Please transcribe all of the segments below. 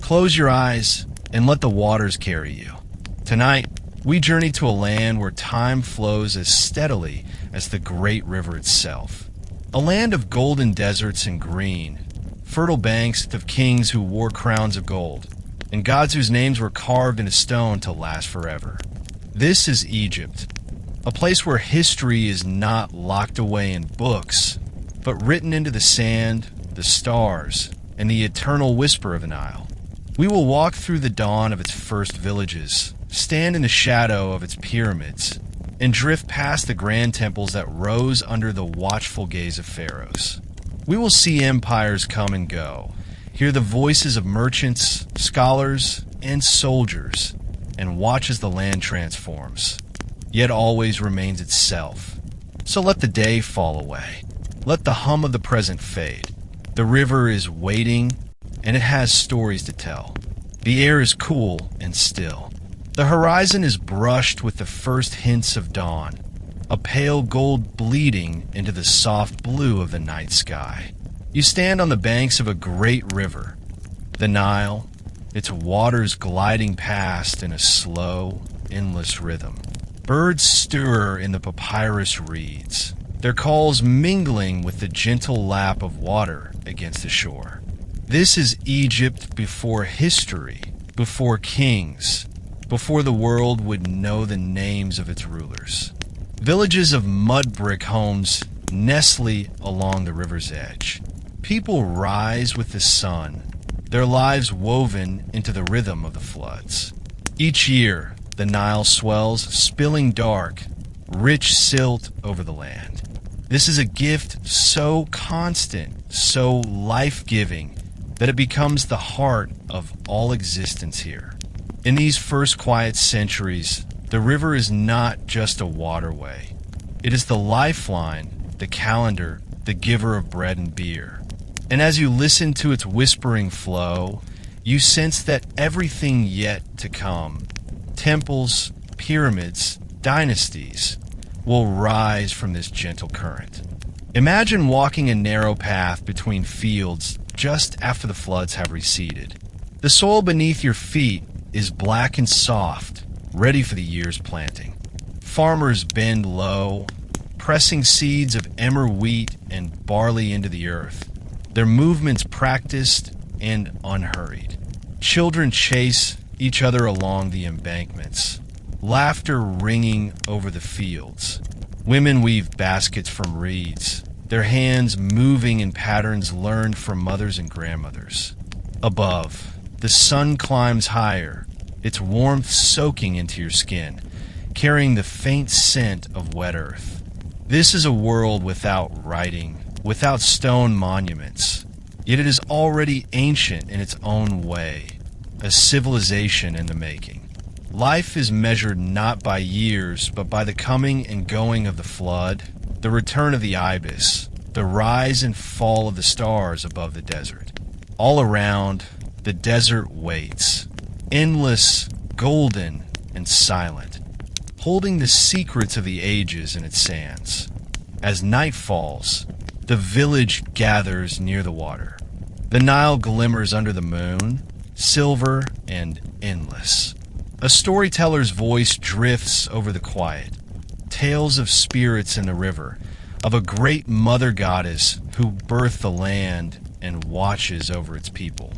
Close your eyes and let the waters carry you. Tonight, we journey to a land where time flows as steadily as the great river itself. A land of golden deserts and green, fertile banks of kings who wore crowns of gold, and gods whose names were carved in a stone to last forever. This is Egypt, a place where history is not locked away in books, but written into the sand, the stars, and the eternal whisper of the Nile. We will walk through the dawn of its first villages, stand in the shadow of its pyramids, and drift past the grand temples that rose under the watchful gaze of pharaohs. We will see empires come and go, hear the voices of merchants, scholars, and soldiers, and watch as the land transforms, yet always remains itself. So let the day fall away. Let the hum of the present fade. The river is waiting, and it has stories to tell. The air is cool and still. The horizon is brushed with the first hints of dawn, a pale gold bleeding into the soft blue of the night sky. You stand on the banks of a great river, the Nile, its waters gliding past in a slow, endless rhythm. Birds stir in the papyrus reeds, their calls mingling with the gentle lap of water against the shore. This is Egypt before history, before kings, before the world would know the names of its rulers. Villages of mud brick homes nestle along the river's edge. People rise with the sun, their lives woven into the rhythm of the floods. Each year, the Nile swells, spilling dark, rich silt over the land. This is a gift so constant, so life-giving, that it becomes the heart of all existence here. In these first quiet centuries, the river is not just a waterway. It is the lifeline, the calendar, the giver of bread and beer. And as you listen to its whispering flow, you sense that everything yet to come, temples, pyramids, dynasties, will rise from this gentle current. Imagine walking a narrow path between fields just after the floods have receded. The soil beneath your feet is black and soft, ready for the year's planting. Farmers bend low, pressing seeds of emmer wheat and barley into the earth, their movements practiced and unhurried. Children chase each other along the embankments, laughter ringing over the fields. Women weave baskets from reeds, their hands moving in patterns learned from mothers and grandmothers. Above, the sun climbs higher, its warmth soaking into your skin, carrying the faint scent of wet earth. This is a world without writing, without stone monuments, yet it is already ancient in its own way, a civilization in the making. Life is measured not by years, but by the coming and going of the flood, the return of the ibis, the rise and fall of the stars above the desert. All around, the desert waits, endless, golden, and silent, holding the secrets of the ages in its sands. As night falls, the village gathers near the water. The Nile glimmers under the moon, silver and endless. A storyteller's voice drifts over the quiet. Tales of spirits in the river, of a great mother goddess who birthed the land and watches over its people.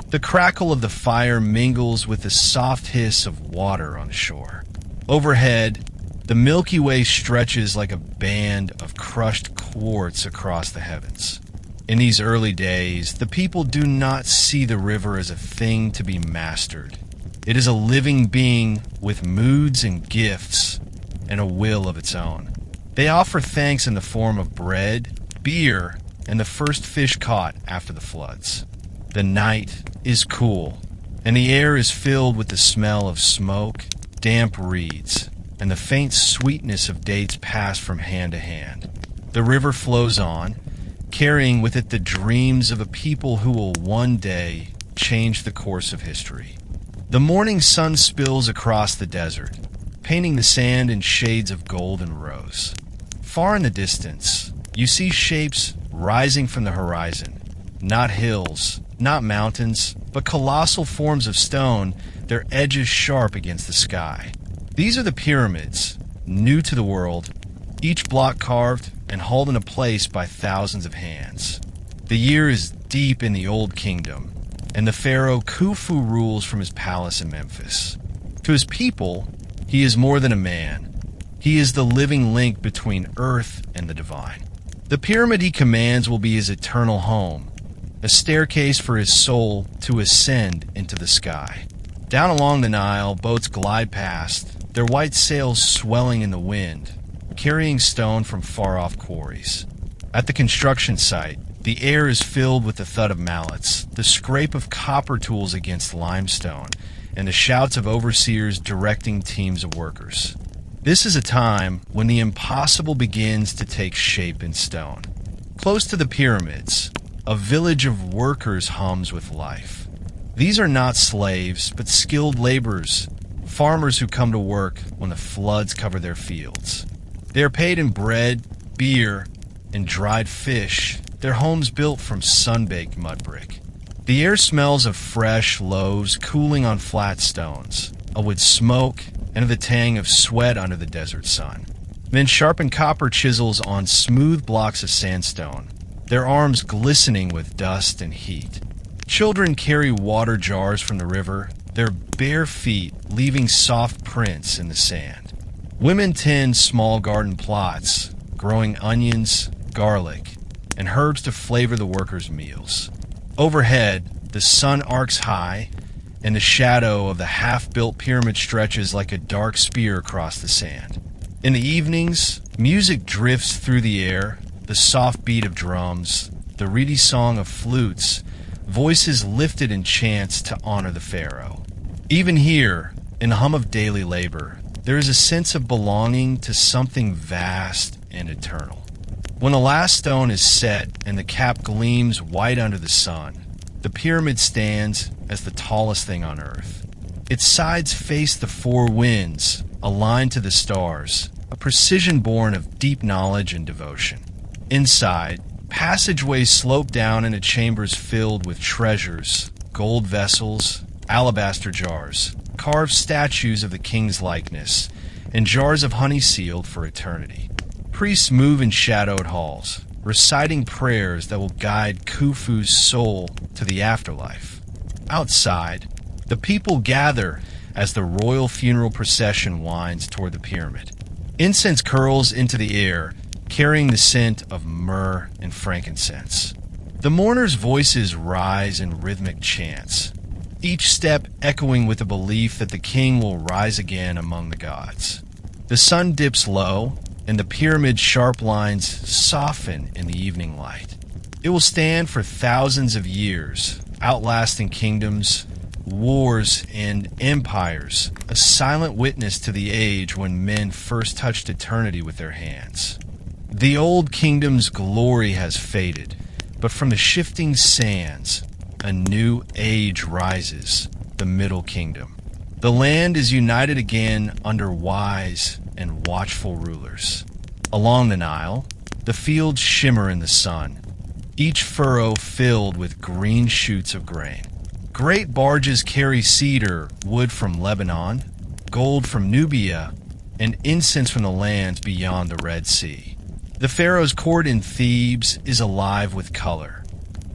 The crackle of the fire mingles with the soft hiss of water on the shore. Overhead, the Milky Way stretches like a band of crushed quartz across the heavens. In these early days, the people do not see the river as a thing to be mastered. It is a living being with moods and gifts and a will of its own. They offer thanks in the form of bread, beer, and the first fish caught after the floods. The night is cool, and the air is filled with the smell of smoke, damp reeds, and the faint sweetness of dates passed from hand to hand. The river flows on, carrying with it the dreams of a people who will one day change the course of history. The morning sun spills across the desert, painting the sand in shades of gold and rose. Far in the distance, you see shapes rising from the horizon, not hills, not mountains, but colossal forms of stone, their edges sharp against the sky. These are the pyramids, new to the world, each block carved and hauled into place by thousands of hands. The year is deep in the Old Kingdom, and the pharaoh Khufu rules from his palace in Memphis. To his people, he is more than a man. He is the living link between earth and the divine. The pyramid he commands will be his eternal home, a staircase for his soul to ascend into the sky. Down along the Nile, boats glide past, their white sails swelling in the wind, carrying stone from far-off quarries. At the construction site, the air is filled with the thud of mallets, the scrape of copper tools against limestone, and the shouts of overseers directing teams of workers. This is a time when the impossible begins to take shape in stone. Close to the pyramids, a village of workers hums with life. These are not slaves, but skilled laborers, farmers who come to work when the floods cover their fields. They are paid in bread, beer, and dried fish, their homes built from sun-baked mud brick. The air smells of fresh loaves cooling on flat stones, with smoke and of the tang of sweat under the desert sun. Men sharpen copper chisels on smooth blocks of sandstone, their arms glistening with dust and heat. Children carry water jars from the river, their bare feet leaving soft prints in the sand. Women tend small garden plots, growing onions, garlic, and herbs to flavor the workers' meals. Overhead, the sun arcs high, and the shadow of the half-built pyramid stretches like a dark spear across the sand. In the evenings, music drifts through the air, the soft beat of drums, the reedy song of flutes, voices lifted in chants to honor the pharaoh. Even here, in the hum of daily labor, there is a sense of belonging to something vast and eternal. When the last stone is set and the cap gleams white under the sun, the pyramid stands as the tallest thing on earth. Its sides face the four winds, aligned to the stars, a precision born of deep knowledge and devotion. Inside, passageways slope down into chambers filled with treasures, gold vessels, alabaster jars, carved statues of the king's likeness, and jars of honey sealed for eternity. Priests move in shadowed halls, reciting prayers that will guide Khufu's soul to the afterlife. Outside, the people gather as the royal funeral procession winds toward the pyramid. Incense curls into the air, carrying the scent of myrrh and frankincense. The mourners' voices rise in rhythmic chants, each step echoing with the belief that the king will rise again among the gods. The sun dips low, and the pyramid's sharp lines soften in the evening light. It will stand for thousands of years, outlasting kingdoms, wars, and empires, a silent witness to the age when men first touched eternity with their hands. The old kingdom's glory has faded, but from the shifting sands, a new age rises, the Middle Kingdom. The land is united again under wise and watchful rulers. Along the Nile, the fields shimmer in the sun, each furrow filled with green shoots of grain. Great barges carry cedar, wood from Lebanon, gold from Nubia, and incense from the lands beyond the Red Sea. The pharaoh's court in Thebes is alive with color.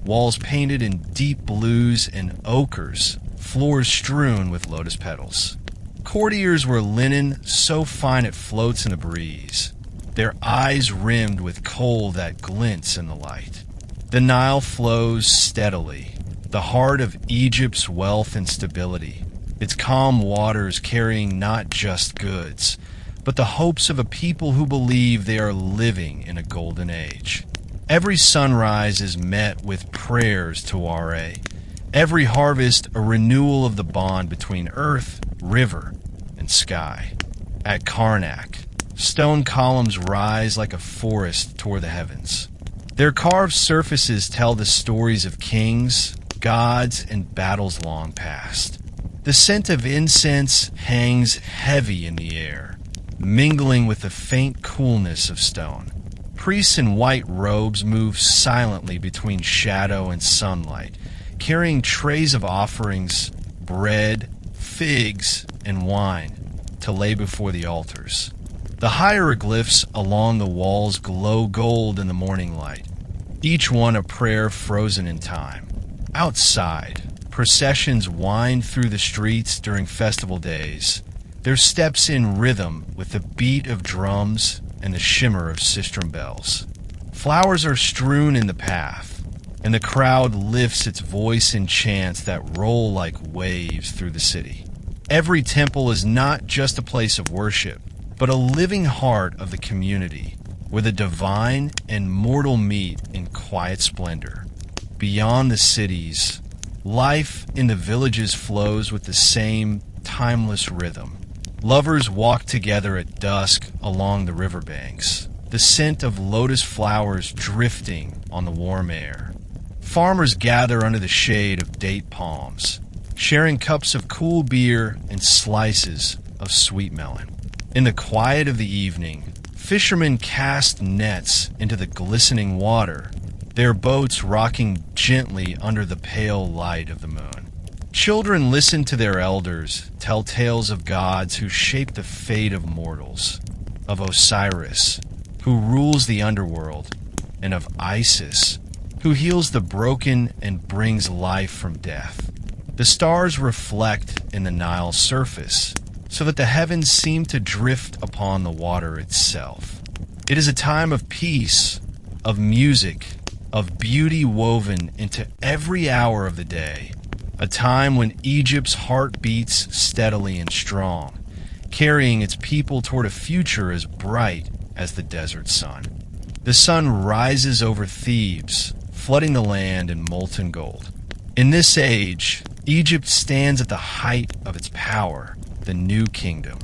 Walls painted in deep blues and ochres, floors strewn with lotus petals. Courtiers wear linen so fine it floats in the breeze, their eyes rimmed with kohl that glints in the light. The Nile flows steadily, the heart of Egypt's wealth and stability, its calm waters carrying not just goods, but the hopes of a people who believe they are living in a golden age. Every sunrise is met with prayers to Ra. Every harvest a renewal of the bond between earth, river, and sky. At Karnak, stone columns rise like a forest toward the heavens. Their carved surfaces tell the stories of kings, gods, and battles long past. The scent of incense hangs heavy in the air, mingling with the faint coolness of stone. Priests in white robes move silently between shadow and sunlight, carrying trays of offerings, bread, figs, and wine to lay before the altars. The hieroglyphs along the walls glow gold in the morning light, each one a prayer frozen in time. Outside, processions wind through the streets during festival days, their steps in rhythm with the beat of drums and the shimmer of sistrum bells. Flowers are strewn in the path, and the crowd lifts its voice in chants that roll like waves through the city. Every temple is not just a place of worship, but a living heart of the community, where the divine and mortal meet in quiet splendor. Beyond the cities, life in the villages flows with the same timeless rhythm. Lovers walk together at dusk along the riverbanks, the scent of lotus flowers drifting on the warm air. Farmers gather under the shade of date palms, sharing cups of cool beer and slices of sweet melon. In the quiet of the evening, fishermen cast nets into the glistening water, their boats rocking gently under the pale light of the moon. Children listen to their elders tell tales of gods who shape the fate of mortals, of Osiris, who rules the underworld, and of Isis, who heals the broken and brings life from death. The stars reflect in the Nile's surface, so that the heavens seem to drift upon the water itself. It is a time of peace, of music, of beauty woven into every hour of the day, a time when Egypt's heart beats steadily and strong, carrying its people toward a future as bright as the desert sun. The sun rises over Thebes, flooding the land in molten gold. In this age, Egypt stands at the height of its power, the new kingdom.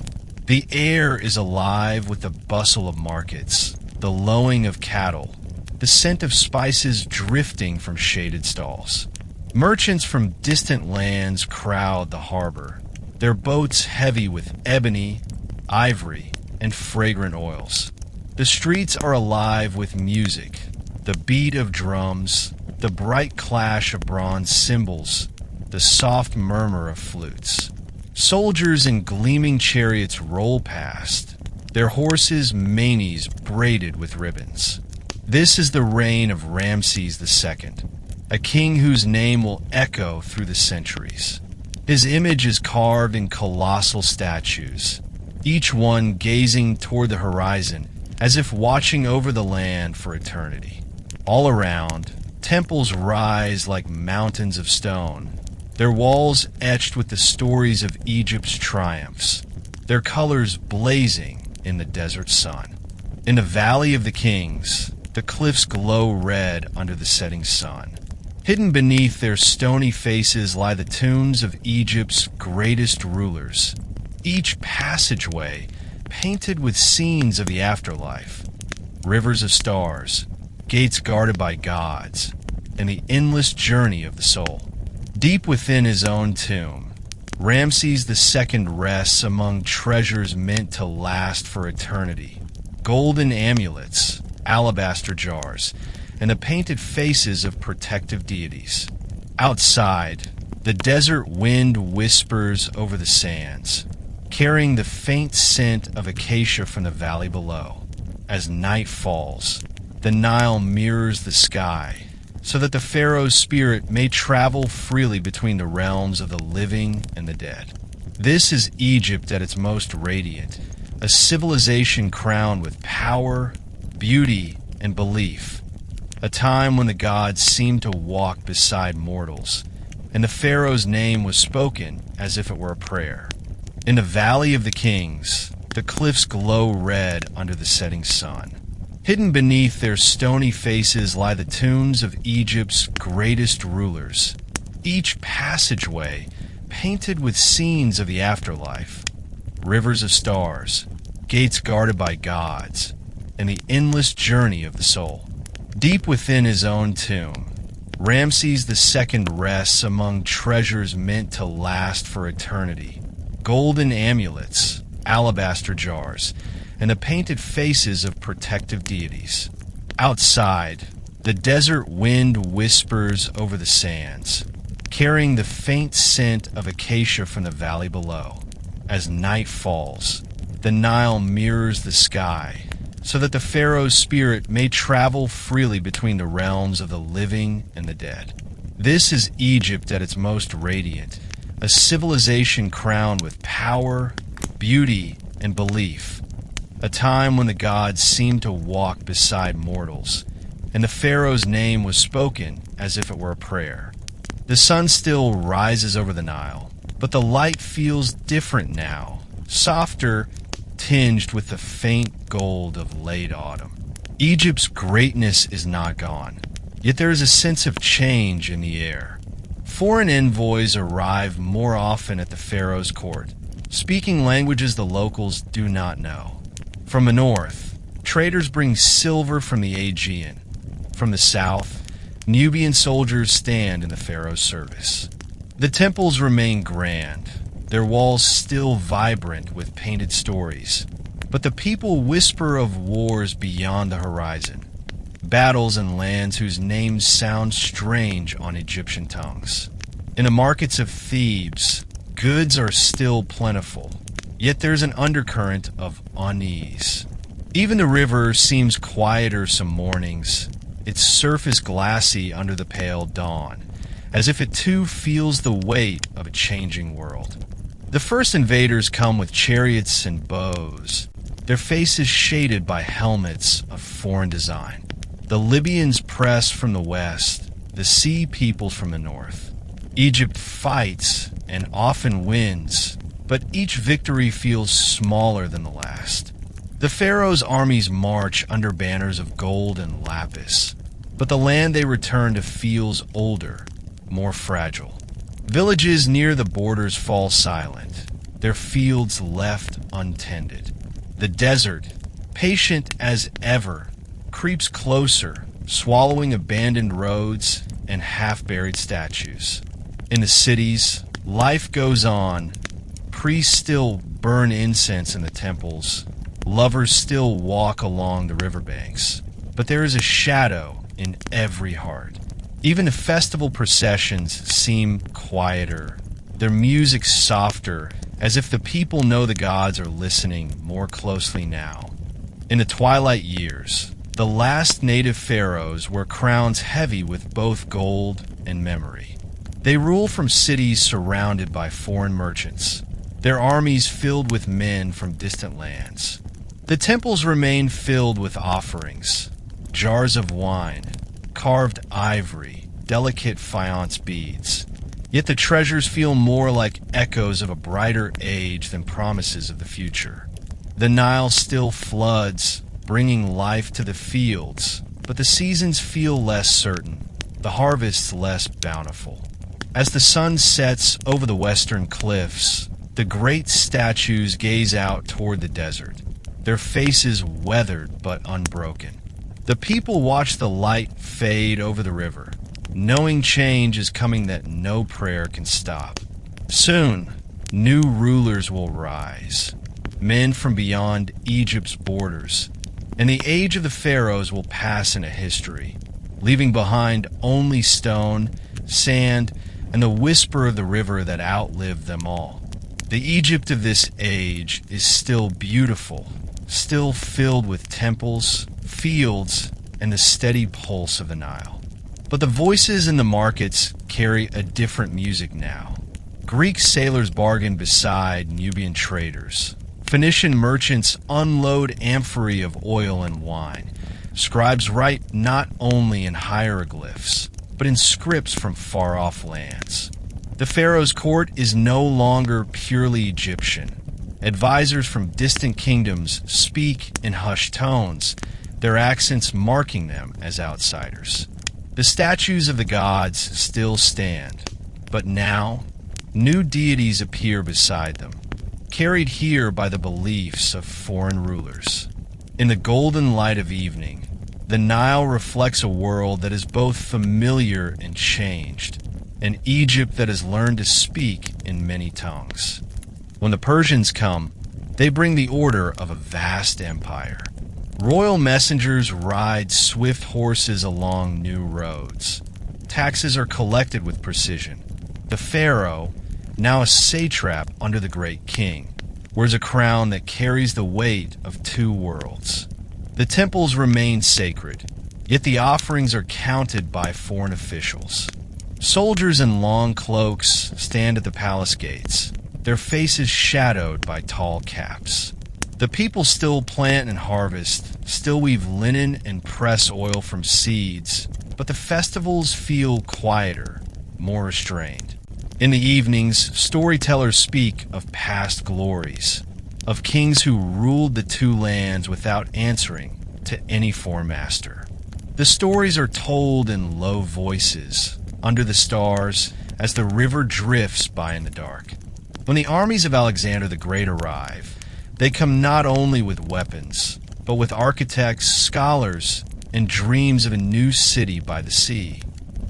The air is alive with the bustle of markets, the lowing of cattle, the scent of spices drifting from shaded stalls. Merchants from distant lands crowd the harbor, their boats heavy with ebony, ivory, and fragrant oils. The streets are alive with music, the beat of drums, the bright clash of bronze cymbals, the soft murmur of flutes. Soldiers in gleaming chariots roll past, their horses' manes braided with ribbons. This is the reign of Ramses II, a king whose name will echo through the centuries. His image is carved in colossal statues, each one gazing toward the horizon as if watching over the land for eternity. All around, temples rise like mountains of stone, their walls etched with the stories of Egypt's triumphs, their colors blazing in the desert sun. In the Valley of the Kings, the cliffs glow red under the setting sun. Hidden beneath their stony faces lie the tombs of Egypt's greatest rulers, each passageway painted with scenes of the afterlife, rivers of stars, gates guarded by gods, and the endless journey of the soul. Deep within his own tomb, Ramses II rests among treasures meant to last for eternity. Golden amulets, alabaster jars, and the painted faces of protective deities. Outside, the desert wind whispers over the sands, carrying the faint scent of acacia from the valley below. As night falls, the Nile mirrors the sky, so that the pharaoh's spirit may travel freely between the realms of the living and the dead. This is Egypt at its most radiant, a civilization crowned with power, beauty, and belief, a time when the gods seemed to walk beside mortals, and the pharaoh's name was spoken as if it were a prayer. In the Valley of the Kings, the cliffs glow red under the setting sun. Hidden beneath their stony faces lie the tombs of Egypt's greatest rulers, each passageway painted with scenes of the afterlife, rivers of stars, gates guarded by gods, and the endless journey of the soul. Deep within his own tomb, Ramses II rests among treasures meant to last for eternity. Golden amulets, alabaster jars, and the painted faces of protective deities. Outside, the desert wind whispers over the sands, carrying the faint scent of acacia from the valley below. As night falls, the Nile mirrors the sky, so that the pharaoh's spirit may travel freely between the realms of the living and the dead. This is Egypt at its most radiant, a civilization crowned with power, beauty, and belief, a time when the gods seemed to walk beside mortals, and the pharaoh's name was spoken as if it were a prayer. The sun still rises over the Nile, but the light feels different now, softer, tinged with the faint gold of late autumn. Egypt's greatness is not gone, yet there is a sense of change in the air. Foreign envoys arrive more often at the pharaoh's court, speaking languages the locals do not know. From the north, traders bring silver from the Aegean. From the south, Nubian soldiers stand in the pharaoh's service. The temples remain grand, their walls still vibrant with painted stories, but the people whisper of wars beyond the horizon, battles in lands whose names sound strange on Egyptian tongues. In the markets of Thebes, goods are still plentiful, yet there's an undercurrent of unease. Even the river seems quieter some mornings, its surface glassy under the pale dawn, as if it too feels the weight of a changing world. The first invaders come with chariots and bows, their faces shaded by helmets of foreign design. The Libyans press from the west, the sea peoples from the north. Egypt fights and often wins, but each victory feels smaller than the last. The pharaoh's armies march under banners of gold and lapis, but the land they return to feels older, more fragile. Villages near the borders fall silent, their fields left untended. The desert, patient as ever, creeps closer, swallowing abandoned roads and half-buried statues. In the cities, life goes on. Priests still burn incense in the temples. Lovers still walk along the riverbanks. But there is a shadow in every heart. Even the festival processions seem quieter, their music softer, as if the people know the gods are listening more closely now. In the twilight years, the last native pharaohs wear crowns heavy with both gold and memory. They rule from cities surrounded by foreign merchants, their armies filled with men from distant lands. The temples remain filled with offerings, jars of wine, carved ivory, delicate faience beads. Yet the treasures feel more like echoes of a brighter age than promises of the future. The Nile still floods, bringing life to the fields, but the seasons feel less certain, the harvests less bountiful. As the sun sets over the western cliffs, the great statues gaze out toward the desert, their faces weathered but unbroken. The people watch the light fade over the river, knowing change is coming that no prayer can stop. Soon, new rulers will rise, men from beyond Egypt's borders, and the age of the pharaohs will pass into history, leaving behind only stone, sand, and the whisper of the river that outlived them all. The Egypt of this age is still beautiful, still filled with temples, fields, and the steady pulse of the Nile. But the voices in the markets carry a different music now. Greek sailors bargain beside Nubian traders. Phoenician merchants unload amphorae of oil and wine. Scribes write not only in hieroglyphs, but in scripts from far-off lands. The pharaoh's court is no longer purely Egyptian. Advisors from distant kingdoms speak in hushed tones, their accents marking them as outsiders. The statues of the gods still stand, but now new deities appear beside them, carried here by the beliefs of foreign rulers. In the golden light of evening, the Nile reflects a world that is both familiar and changed, an Egypt that has learned to speak in many tongues. When the Persians come, they bring the order of a vast empire. Royal messengers ride swift horses along new roads. Taxes are collected with precision, The pharaoh, now a satrap under the great king, wears a crown that carries the weight of two worlds. The temples remain sacred, yet the offerings are counted by foreign officials. Soldiers in long cloaks stand at the palace gates, their faces shadowed by tall caps. The people still plant and harvest, still weave linen and press oil from seeds, but the festivals feel quieter, more restrained. In the evenings, storytellers speak of past glories, of kings who ruled the two lands without answering to any foreign master. The stories are told in low voices, under the stars, as the river drifts by in the dark. When the armies of Alexander the Great arrive, they come not only with weapons, but with architects, scholars, and dreams of a new city by the sea.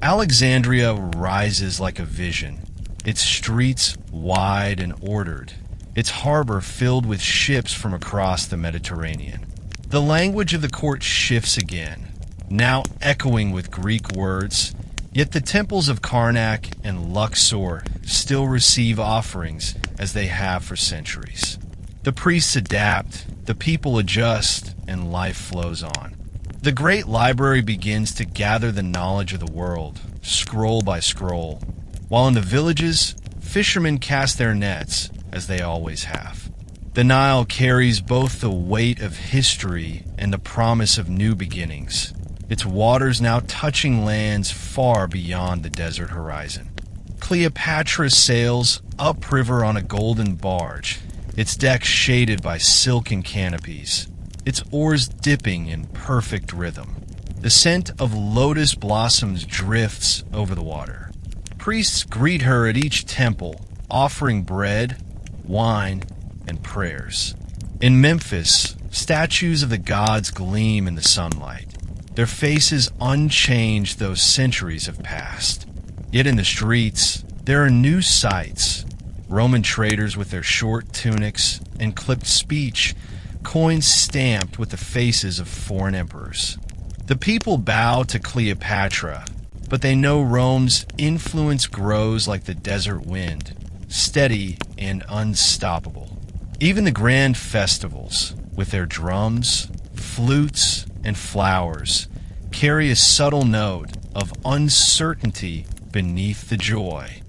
Alexandria rises like a vision, its streets wide and ordered, its harbor filled with ships from across the Mediterranean. The language of the court shifts again, now echoing with Greek words, yet the temples of Karnak and Luxor still receive offerings as they have for centuries. The priests adapt, the people adjust, and life flows on. The great library begins to gather the knowledge of the world, scroll by scroll, while in the villages, fishermen cast their nets, as they always have. The Nile carries both the weight of history and the promise of new beginnings, its waters now touching lands far beyond the desert horizon. Cleopatra sails upriver on a golden barge, its deck shaded by silken canopies, its oars dipping in perfect rhythm. The scent of lotus blossoms drifts over the water. Priests greet her at each temple, offering bread, wine, and prayers. In Memphis, statues of the gods gleam in the sunlight, their faces unchanged though centuries have passed. Yet in the streets, there are new sights. Roman traders with their short tunics and clipped speech, coins stamped with the faces of foreign emperors. The people bow to Cleopatra, but they know Rome's influence grows like the desert wind, steady and unstoppable. Even the grand festivals, with their drums, flutes, and flowers, carry a subtle note of uncertainty beneath the joy.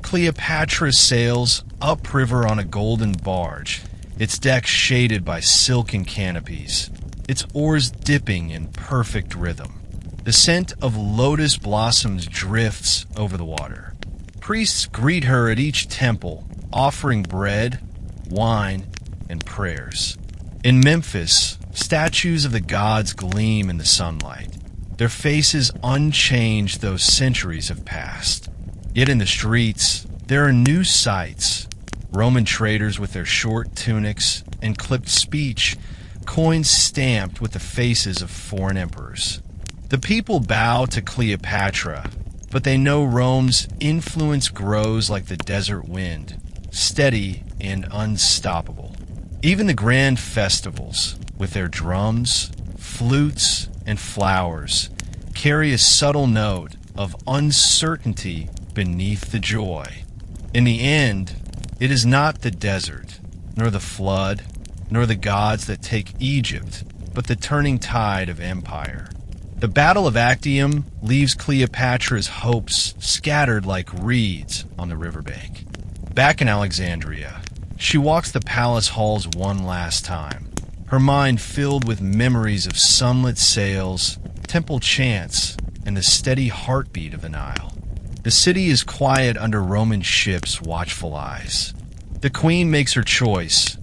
Cleopatra sails upriver on a golden barge, its deck shaded by silken canopies, its oars dipping in perfect rhythm. The scent of lotus blossoms drifts over the water. Priests greet her at each temple, offering bread, wine, and prayers. In Memphis, statues of the gods gleam in the sunlight, their faces unchanged though centuries have passed. Yet in the streets, there are new sights. Roman traders with their short tunics and clipped speech, coins stamped with the faces of foreign emperors. The people bow to Cleopatra, but they know Rome's influence grows like the desert wind, steady and unstoppable. Even the grand festivals, with their drums, flutes, and flowers, carry a subtle note of uncertainty beneath the joy. In the end, it is not the desert, nor the flood, nor the gods that take Egypt, but the turning tide of empire. The Battle of Actium leaves Cleopatra's hopes scattered like reeds on the riverbank. Back in Alexandria, she walks the palace halls one last time, her mind filled with memories of sunlit sails, temple chants, and the steady heartbeat of the Nile. The city is quiet under Roman ships' watchful eyes. The queen makes her choice,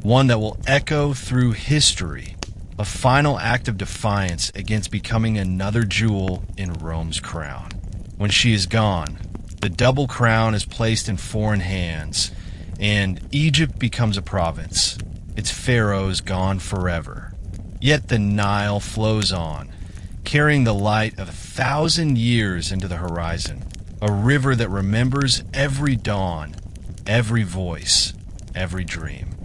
one that will echo through history, a final act of defiance against becoming another jewel in Rome's crown. When she is gone, the double crown is placed in foreign hands, and Egypt becomes a province, its pharaohs gone forever. Yet the Nile flows on, carrying the light of 1,000 years into the horizon, a river that remembers every dawn, every voice, every dream.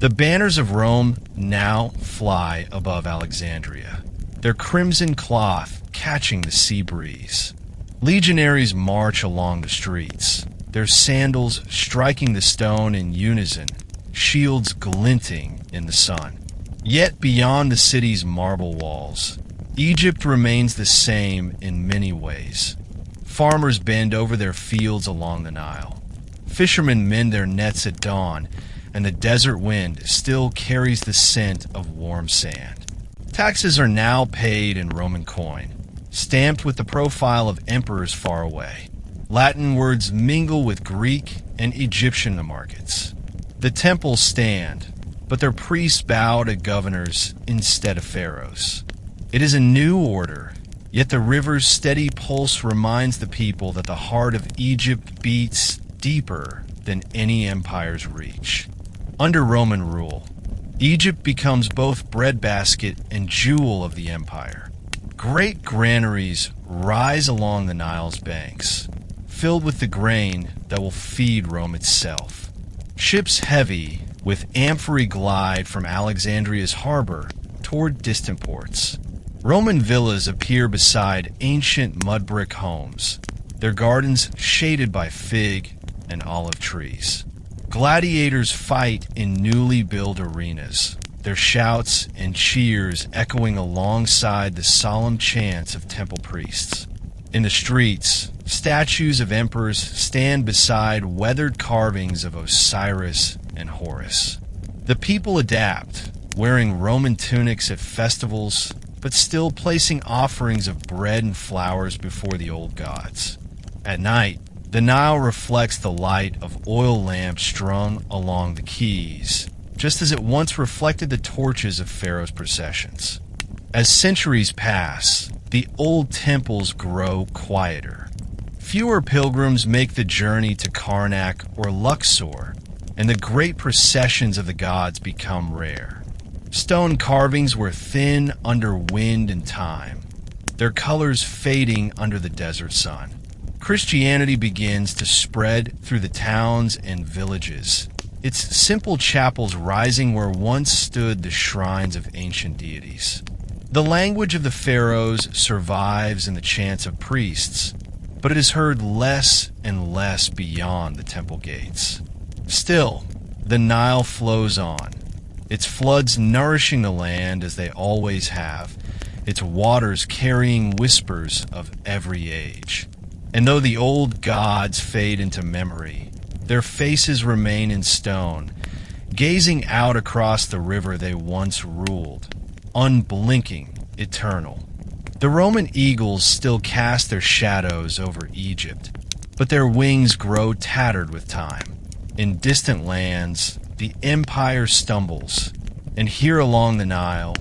The banners of Rome now fly above Alexandria, their crimson cloth catching the sea breeze. Legionaries march along the streets, their sandals striking the stone in unison, shields glinting in the sun. Yet beyond the city's marble walls, Egypt remains the same in many ways. Farmers bend over their fields along the Nile. Fishermen mend their nets at dawn, and the desert wind still carries the scent of warm sand. Taxes are now paid in Roman coin, stamped with the profile of emperors far away. Latin words mingle with Greek and Egyptian markets. The temples stand, but their priests bow to governors instead of pharaohs. It is a new order, yet the river's steady pulse reminds the people that the heart of Egypt beats deeper than any empire's reach. Under Roman rule, Egypt becomes both breadbasket and jewel of the empire. Great granaries rise along the Nile's banks, filled with the grain that will feed Rome itself. Ships heavy with amphorae glide from Alexandria's harbor toward distant ports. Roman villas appear beside ancient mud brick homes, their gardens shaded by fig and olive trees. Gladiators fight in newly built arenas, their shouts and cheers echoing alongside the solemn chants of temple priests. In the streets, statues of emperors stand beside weathered carvings of Osiris and Horus. The people adapt, wearing Roman tunics at festivals, but still placing offerings of bread and flowers before the old gods. At night, the Nile reflects the light of oil lamps strung along the quays, just as it once reflected the torches of Pharaoh's processions. As centuries pass, the old temples grow quieter. Fewer pilgrims make the journey to Karnak or Luxor, and the great processions of the gods become rare. Stone carvings were thin under wind and time, their colors fading under the desert sun. Christianity begins to spread through the towns and villages, its simple chapels rising where once stood the shrines of ancient deities. The language of the pharaohs survives in the chants of priests, but it is heard less and less beyond the temple gates. Still, the Nile flows on, its floods nourishing the land as they always have, its waters carrying whispers of every age. And though the old gods fade into memory, their faces remain in stone, gazing out across the river they once ruled, unblinking, eternal. The Roman eagles still cast their shadows over Egypt, but their wings grow tattered with time. In distant lands, the empire stumbles, and here along the Nile,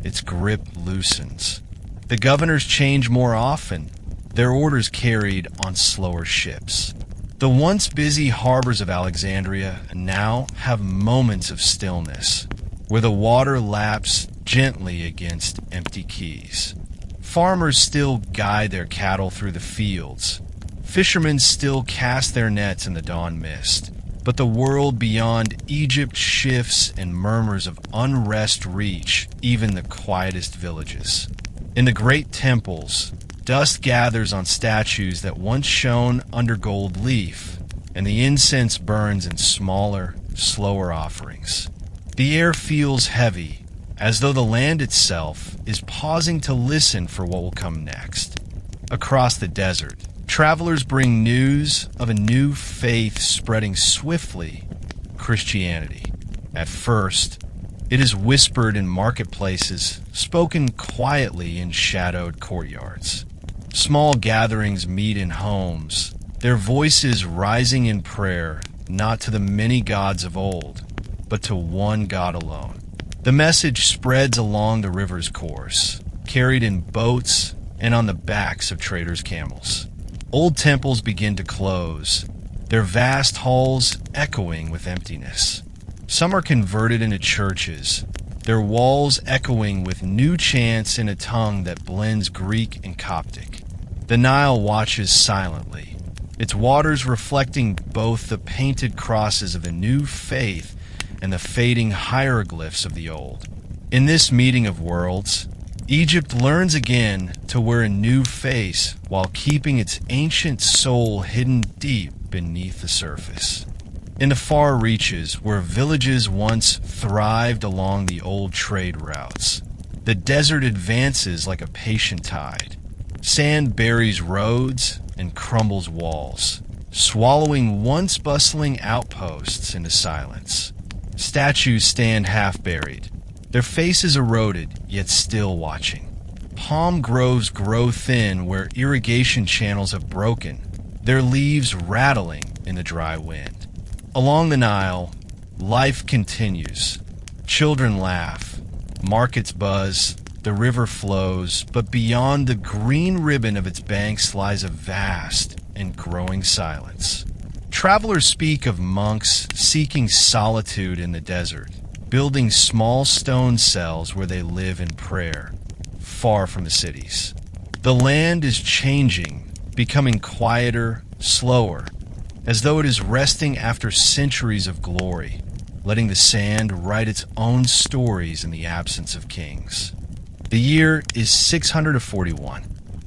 its grip loosens. The governors change more often, their orders carried on slower ships. The once busy harbors of Alexandria now have moments of stillness, where the water laps gently against empty quays. Farmers still guide their cattle through the fields. Fishermen still cast their nets in the dawn mist. But the world beyond Egypt shifts, and murmurs of unrest reach even the quietest villages. In the great temples, dust gathers on statues that once shone under gold leaf, and the incense burns in smaller, slower offerings. The air feels heavy, as though the land itself is pausing to listen for what will come next. Across the desert, travelers bring news of a new faith spreading swiftly, Christianity. At first, it is whispered in marketplaces, spoken quietly in shadowed courtyards. Small gatherings meet in homes, their voices rising in prayer, not to the many gods of old, but to one God alone. The message spreads along the river's course, carried in boats and on the backs of traders' camels. Old temples begin to close, their vast halls echoing with emptiness. Some are converted into churches, their walls echoing with new chants in a tongue that blends Greek and Coptic. The Nile watches silently, its waters reflecting both the painted crosses of the new faith and the fading hieroglyphs of the old. In this meeting of worlds, Egypt learns again to wear a new face while keeping its ancient soul hidden deep beneath the surface. In the far reaches, where villages once thrived along the old trade routes, the desert advances like a patient tide. Sand buries roads and crumbles walls, swallowing once bustling outposts into silence. Statues stand half-buried, their faces eroded, yet still watching. Palm groves grow thin where irrigation channels have broken, their leaves rattling in the dry wind. Along the Nile, life continues. Children laugh, markets buzz, the river flows, but beyond the green ribbon of its banks lies a vast and growing silence. Travelers speak of monks seeking solitude in the desert, building small stone cells where they live in prayer, far from the cities. The land is changing, becoming quieter, slower, as though it is resting after centuries of glory, letting the sand write its own stories in the absence of kings. The year is 641.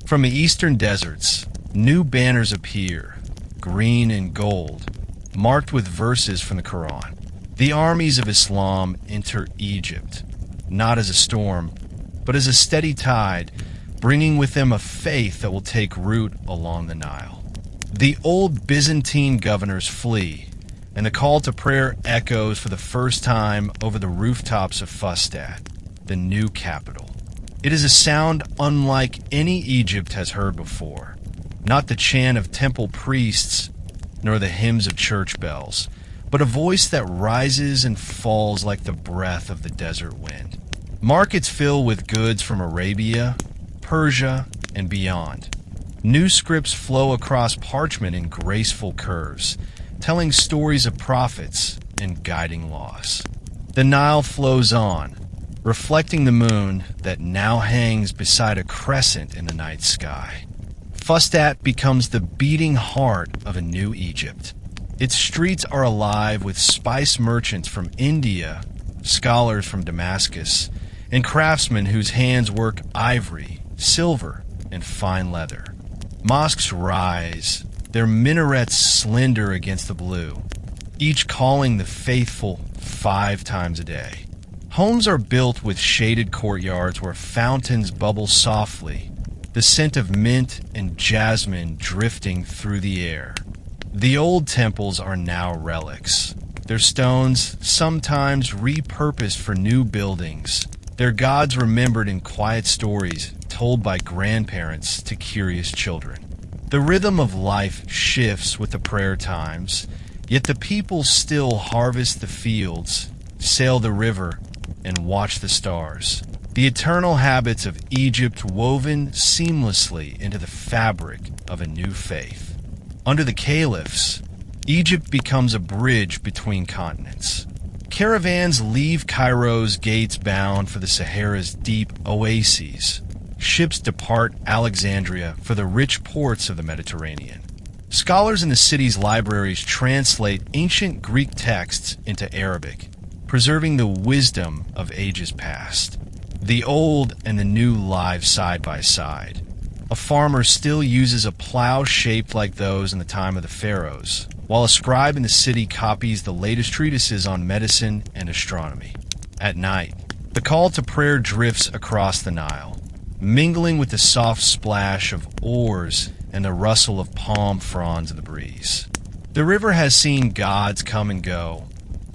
From the eastern deserts, new banners appear, green and gold, marked with verses from the Quran. The armies of Islam enter Egypt, not as a storm, but as a steady tide, bringing with them a faith that will take root along the Nile. The old Byzantine governors flee, and the call to prayer echoes for the first time over the rooftops of Fustat, the new capital. It is a sound unlike any Egypt has heard before, not the chant of temple priests, nor the hymns of church bells, but a voice that rises and falls like the breath of the desert wind. Markets fill with goods from Arabia, Persia, and beyond. New scripts flow across parchment in graceful curves, telling stories of prophets and guiding laws. The Nile flows on, reflecting the moon that now hangs beside a crescent in the night sky. Fustat becomes the beating heart of a new Egypt. Its streets are alive with spice merchants from India, scholars from Damascus, and craftsmen whose hands work ivory, silver, and fine leather. Mosques rise, their minarets slender against the blue, each calling the faithful 5 times a day. Homes are built with shaded courtyards where fountains bubble softly, the scent of mint and jasmine drifting through the air. The old temples are now relics, their stones sometimes repurposed for new buildings, their gods remembered in quiet stories told by grandparents to curious children. The rhythm of life shifts with the prayer times, yet the people still harvest the fields, sail the river, and watch the stars. The eternal habits of Egypt woven seamlessly into the fabric of a new faith. Under the caliphs, Egypt becomes a bridge between continents. Caravans leave Cairo's gates bound for the Sahara's deep oases. Ships depart Alexandria for the rich ports of the Mediterranean. Scholars in the city's libraries translate ancient Greek texts into Arabic, preserving the wisdom of ages past. The old and the new live side by side. A farmer still uses a plow shaped like those in the time of the pharaohs, while a scribe in the city copies the latest treatises on medicine and astronomy. At night, the call to prayer drifts across the Nile, mingling with the soft splash of oars and the rustle of palm fronds in the breeze. The river has seen gods come and go,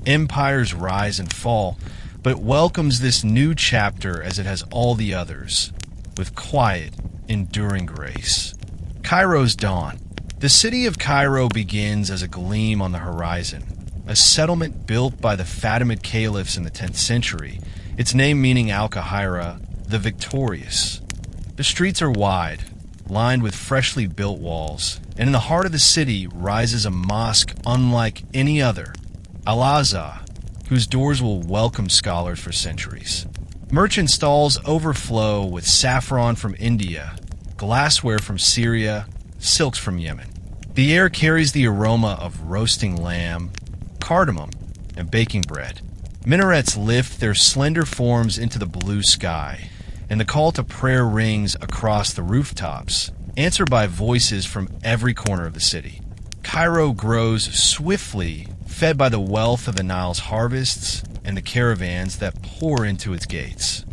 empires rise and fall, but it welcomes this new chapter as it has all the others, with quiet, enduring grace. Cairo's dawn. The city of Cairo begins as a gleam on the horizon, a settlement built by the Fatimid caliphs in the 10th century, its name meaning Al-Qahira, the victorious. The streets are wide, lined with freshly built walls, and in the heart of the city rises a mosque unlike any other, Al-Azhar, whose doors will welcome scholars for centuries. Merchant stalls overflow with saffron from India, glassware from Syria, silks from Yemen. The air carries the aroma of roasting lamb, cardamom, and baking bread. Minarets lift their slender forms into the blue sky, and the call to prayer rings across the rooftops, answered by voices from every corner of the city. Cairo grows swiftly, fed by the wealth of the Nile's harvests and the caravans that pour into its gates.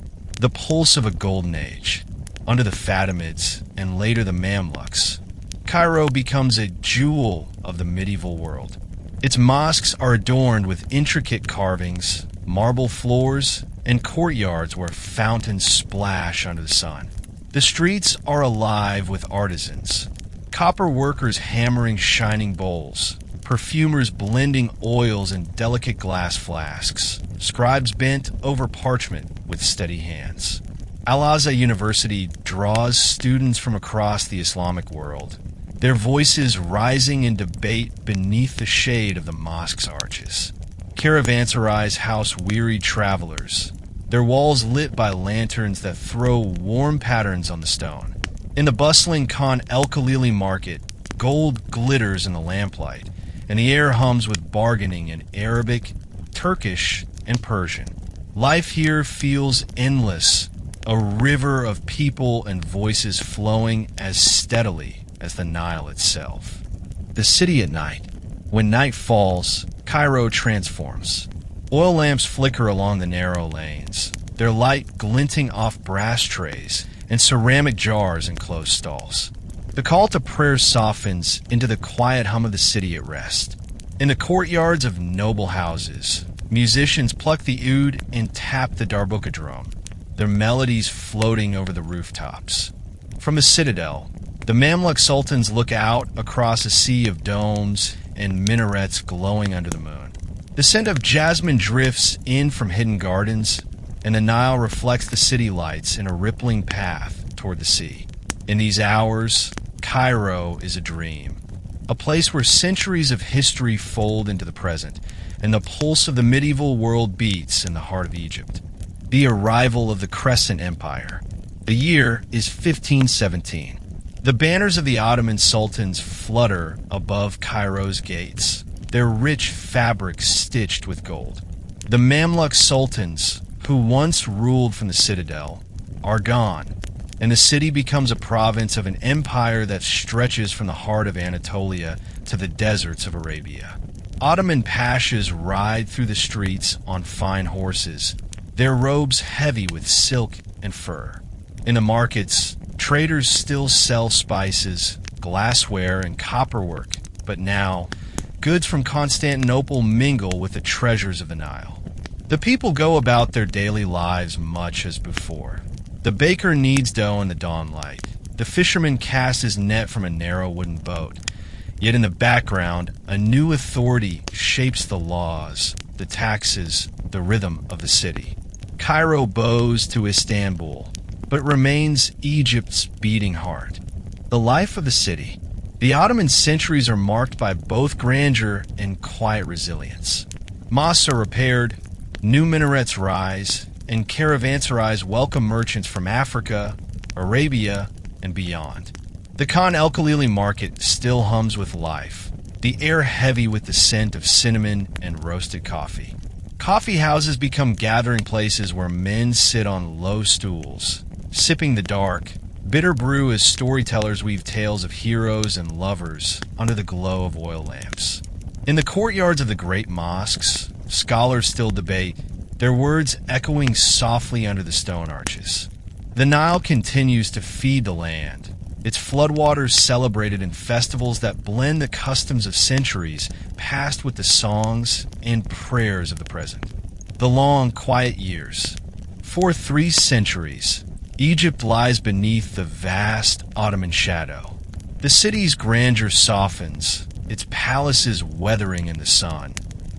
The pulse of a golden age. Under the Fatimids and later the Mamluks, Cairo becomes a jewel of the medieval world. Its mosques are adorned with intricate carvings, marble floors, and courtyards where fountains splash under the sun. The streets are alive with artisans. Copper workers hammering shining bowls, perfumers blending oils in delicate glass flasks, scribes bent over parchment with steady hands. Al-Azhar University draws students from across the Islamic world, their voices rising in debate beneath the shade of the mosque's arches. Caravanserais house weary travelers, their walls lit by lanterns that throw warm patterns on the stone. In the bustling Khan El-Khalili market, gold glitters in the lamplight, and the air hums with bargaining in Arabic, Turkish, and Persian. Life here feels endless, a river of people and voices flowing as steadily as the Nile itself. The city at night. When night falls, Cairo transforms. Oil lamps flicker along the narrow lanes, their light glinting off brass trays and ceramic jars in closed stalls. The call to prayer softens into the quiet hum of the city at rest. In the courtyards of noble houses, musicians pluck the oud and tap the darbuka drum, their melodies floating over the rooftops. From the citadel, the Mamluk sultans look out across a sea of domes and minarets glowing under the moon. The scent of jasmine drifts in from hidden gardens, and the Nile reflects the city lights in a rippling path toward the sea. In these hours, Cairo is a dream, a place where centuries of history fold into the present, and the pulse of the medieval world beats in the heart of Egypt. The arrival of the Crescent Empire. The year is 1517. The banners of the Ottoman sultans flutter above Cairo's gates, their rich fabrics stitched with gold. The Mamluk sultans, who once ruled from the citadel, are gone, and the city becomes a province of an empire that stretches from the heart of Anatolia to the deserts of Arabia. Ottoman pashas ride through the streets on fine horses, their robes heavy with silk and fur. In the markets, traders still sell spices, glassware, and copperwork, but now, goods from Constantinople mingle with the treasures of the Nile. The people go about their daily lives much as before. The baker kneads dough in the dawn light. The fisherman casts his net from a narrow wooden boat. Yet in the background, a new authority shapes the laws, the taxes, the rhythm of the city. Cairo bows to Istanbul, but remains Egypt's beating heart. The life of the city. The Ottoman centuries are marked by both grandeur and quiet resilience. Mosques are repaired, new minarets rise, and caravanserais welcome merchants from Africa, Arabia, and beyond. The Khan El-Khalili market still hums with life, the air heavy with the scent of cinnamon and roasted coffee. Coffee houses become gathering places where men sit on low stools, sipping the dark, bitter brew as storytellers weave tales of heroes and lovers under the glow of oil lamps. In the courtyards of the great mosques, scholars still debate, their words echoing softly under the stone arches. The Nile continues to feed the land, its floodwaters celebrated in festivals that blend the customs of centuries past with the songs and prayers of the present. The long, quiet years. For 3 centuries, Egypt lies beneath the vast Ottoman shadow. The city's grandeur softens, its palaces weathering in the sun,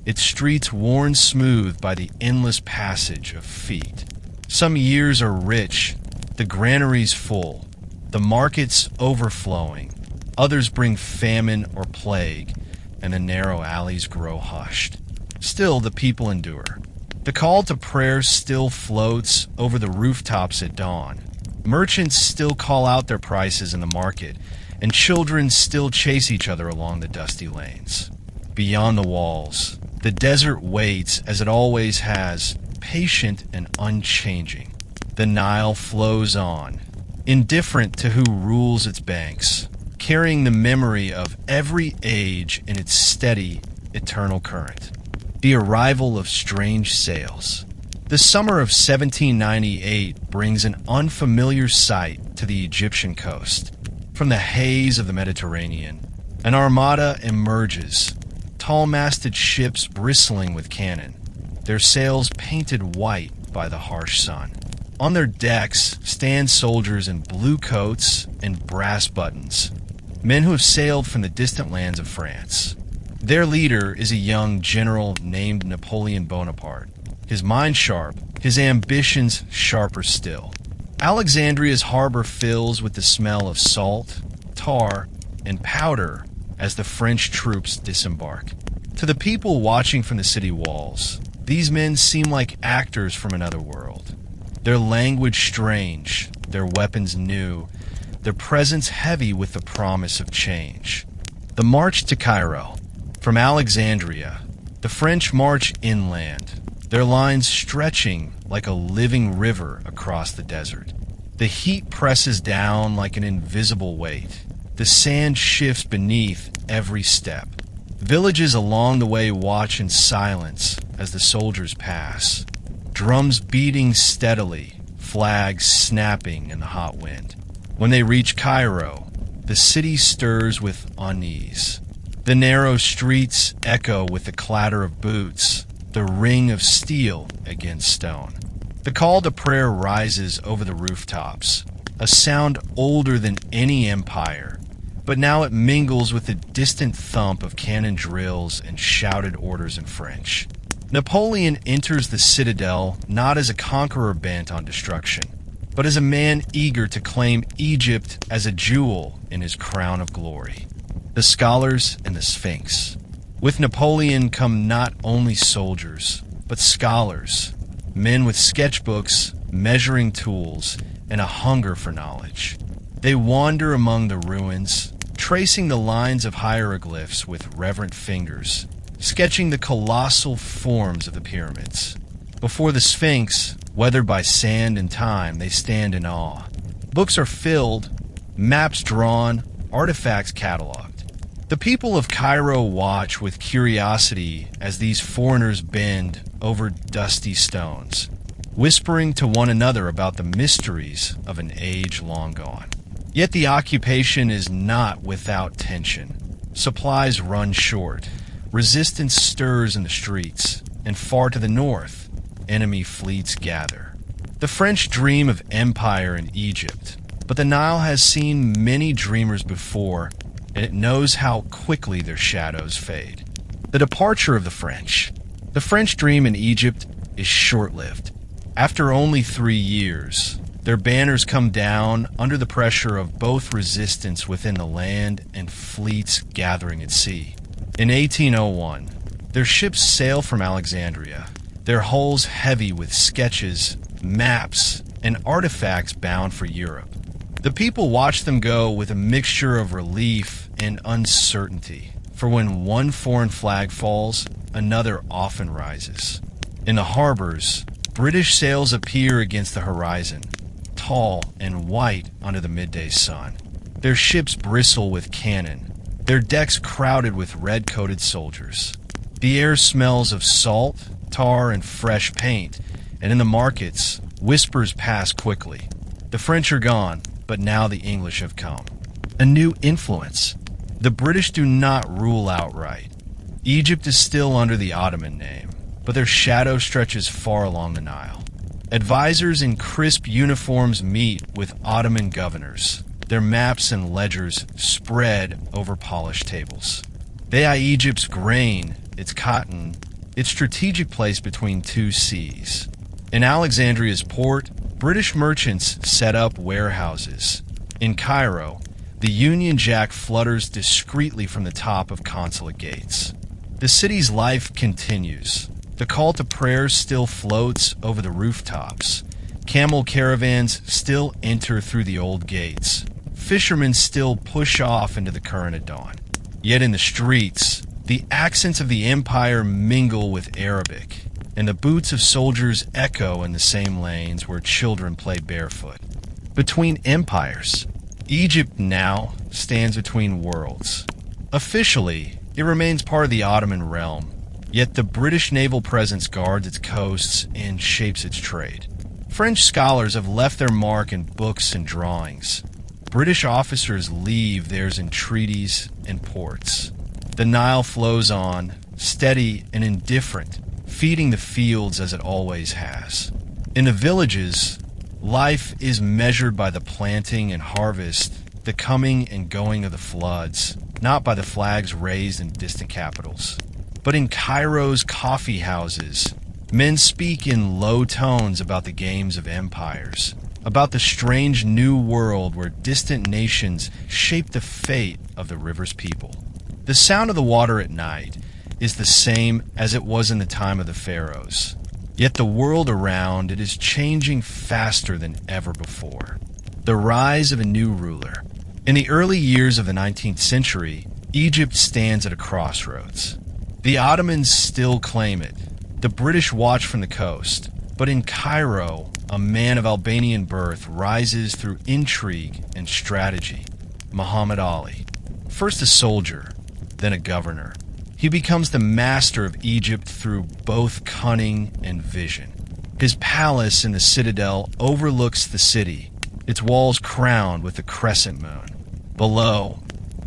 its streets worn smooth by the endless passage of feet. Some years are rich, the granaries full, the markets overflowing. Others bring famine or plague, and the narrow alleys grow hushed. Still, the people endure. The call to prayer still floats over the rooftops at dawn. Merchants still call out their prices in the market, and children still chase each other along the dusty lanes. Beyond the walls, the desert waits as it always has, patient and unchanging. The Nile flows on, indifferent to who rules its banks. carrying the memory of every age in its steady, eternal current. The arrival of strange sails. The summer of 1798 brings an unfamiliar sight to the Egyptian coast. From the haze of the Mediterranean, an armada emerges, tall-masted ships bristling with cannon, their sails painted white by the harsh sun. On their decks stand soldiers in blue coats and brass buttons, men who have sailed from the distant lands of France. Their leader is a young general named Napoleon Bonaparte, his mind sharp, his ambitions sharper still. Alexandria's harbor fills with the smell of salt, tar, and powder as the French troops disembark. To the people watching from the city walls, these men seem like actors from another world. Their language strange, their weapons new, their presence heavy with the promise of change. The march to Cairo. From Alexandria, the French march inland, their lines stretching like a living river across the desert. The heat presses down like an invisible weight. The sand shifts beneath every step. Villages along the way watch in silence as the soldiers pass. Drums beating steadily, flags snapping in the hot wind. When they reach Cairo, the city stirs with unease. The narrow streets echo with the clatter of boots, the ring of steel against stone. The call to prayer rises over the rooftops, a sound older than any empire, but now it mingles with the distant thump of cannon drills and shouted orders in French. Napoleon enters the citadel not as a conqueror bent on destruction, but as a man eager to claim Egypt as a jewel in his crown of glory. The scholars and the Sphinx. With Napoleon come not only soldiers, but scholars, men with sketchbooks, measuring tools, and a hunger for knowledge. They wander among the ruins, tracing the lines of hieroglyphs with reverent fingers, sketching the colossal forms of the pyramids. Before the Sphinx, weathered by sand and time, they stand in awe. Books are filled, maps drawn, artifacts cataloged. The people of Cairo watch with curiosity as these foreigners bend over dusty stones, whispering to one another about the mysteries of an age long gone. Yet the occupation is not without tension. Supplies run short, resistance stirs in the streets, and far to the north, enemy fleets gather. The French dream of empire in Egypt, but the Nile has seen many dreamers before, and it knows how quickly their shadows fade. The departure of the French. The French dream in Egypt is short-lived. After only 3 years, their banners come down under the pressure of both resistance within the land and fleets gathering at sea. In 1801, their ships sail from Alexandria, their hulls heavy with sketches, maps, and artifacts bound for Europe. The people watch them go with a mixture of relief and uncertainty, for when one foreign flag falls, another often rises. In the harbors, British sails appear against the horizon, tall and white under the midday sun. Their ships bristle with cannon, their decks crowded with red-coated soldiers. The air smells of salt, tar, and fresh paint, and in the markets, whispers pass quickly. The French are gone, but now the English have come. A new influence. The British do not rule outright. Egypt is still under the Ottoman name, but their shadow stretches far along the Nile. Advisors in crisp uniforms meet with Ottoman governors, their maps and ledgers spread over polished tables. They eye Egypt's grain, its cotton, its strategic place between two seas. In Alexandria's port, British merchants set up warehouses. In Cairo, the Union Jack flutters discreetly from the top of consulate gates. The city's life continues. The call to prayer still floats over the rooftops. Camel caravans still enter through the old gates. Fishermen still push off into the current at dawn. Yet in the streets, the accents of the empire mingle with Arabic, and the boots of soldiers echo in the same lanes where children play barefoot. Between empires, Egypt now stands between worlds. Officially, it remains part of the Ottoman realm, yet the British naval presence guards its coasts and shapes its trade. French scholars have left their mark in books and drawings. British officers leave theirs in treaties and ports. The Nile flows on, steady and indifferent, feeding the fields as it always has. In the villages, life is measured by the planting and harvest, the coming and going of the floods, not by the flags raised in distant capitals. But in Cairo's coffee houses, men speak in low tones about the games of empires, about the strange new world where distant nations shape the fate of the river's people. The sound of the water at night is the same as it was in the time of the pharaohs. Yet the world around it is changing faster than ever before. The rise of a new ruler. In the early years of the 19th century, Egypt stands at a crossroads. The Ottomans still claim it. The British watch from the coast. But in Cairo, a man of Albanian birth rises through intrigue and strategy. Muhammad Ali. First a soldier, then a governor. He becomes the master of Egypt through both cunning and vision. His palace in the citadel overlooks the city, its walls crowned with a crescent moon. Below,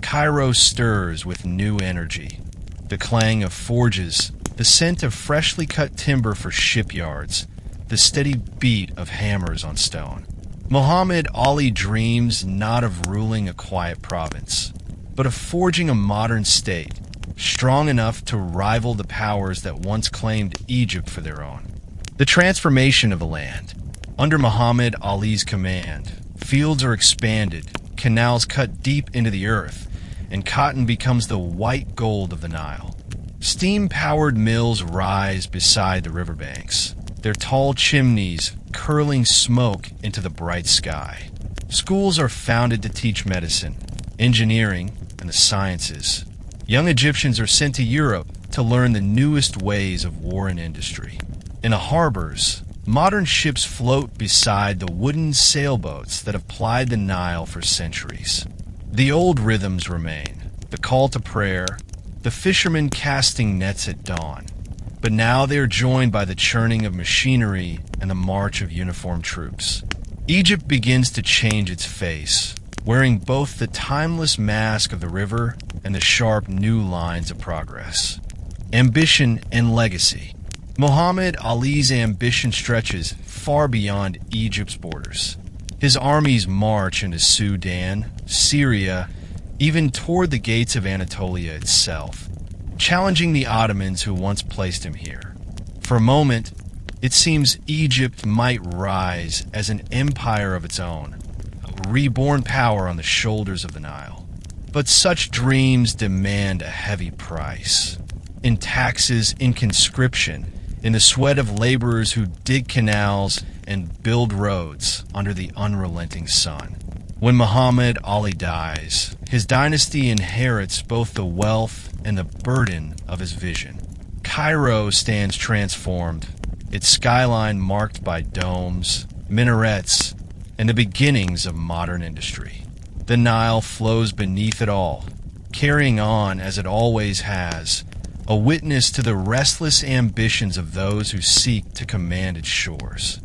Cairo stirs with new energy. The clang of forges, the scent of freshly cut timber for shipyards, the steady beat of hammers on stone. Muhammad Ali dreams not of ruling a quiet province, but of forging a modern state, strong enough to rival the powers that once claimed Egypt for their own. The transformation of the land. Under Muhammad Ali's command, fields are expanded, canals cut deep into the earth, and cotton becomes the white gold of the Nile. Steam-powered mills rise beside the riverbanks, their tall chimneys curling smoke into the bright sky. Schools are founded to teach medicine, engineering, and the sciences. Young Egyptians are sent to Europe to learn the newest ways of war and industry. In the harbors, modern ships float beside the wooden sailboats that have plied the Nile for centuries. The old rhythms remain, the call to prayer, the fishermen casting nets at dawn. But now they are joined by the churning of machinery and the march of uniformed troops. Egypt begins to change its face, wearing both the timeless mask of the river and the sharp new lines of progress. Ambition and legacy. Muhammad Ali's ambition stretches far beyond Egypt's borders. His armies march into Sudan, Syria, even toward the gates of Anatolia itself, challenging the Ottomans who once placed him here. For a moment, it seems Egypt might rise as an empire of its own, a reborn power on the shoulders of the Nile. But such dreams demand a heavy price. In taxes, in conscription, in the sweat of laborers who dig canals and build roads under the unrelenting sun. When Muhammad Ali dies, his dynasty inherits both the wealth and the burden of his vision. Cairo stands transformed, its skyline marked by domes, minarets, and the beginnings of modern industry. The Nile flows beneath it all, carrying on as it always has, a witness to the restless ambitions of those who seek to command its shores.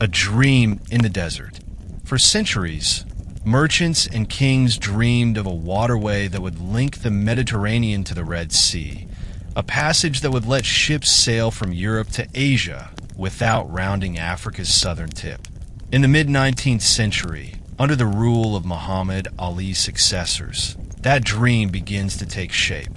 A dream in the desert. For centuries, merchants and kings dreamed of a waterway that would link the Mediterranean to the Red Sea, a passage that would let ships sail from Europe to Asia without rounding Africa's southern tip. In the mid-19th century, under the rule of Muhammad Ali's successors, that dream begins to take shape.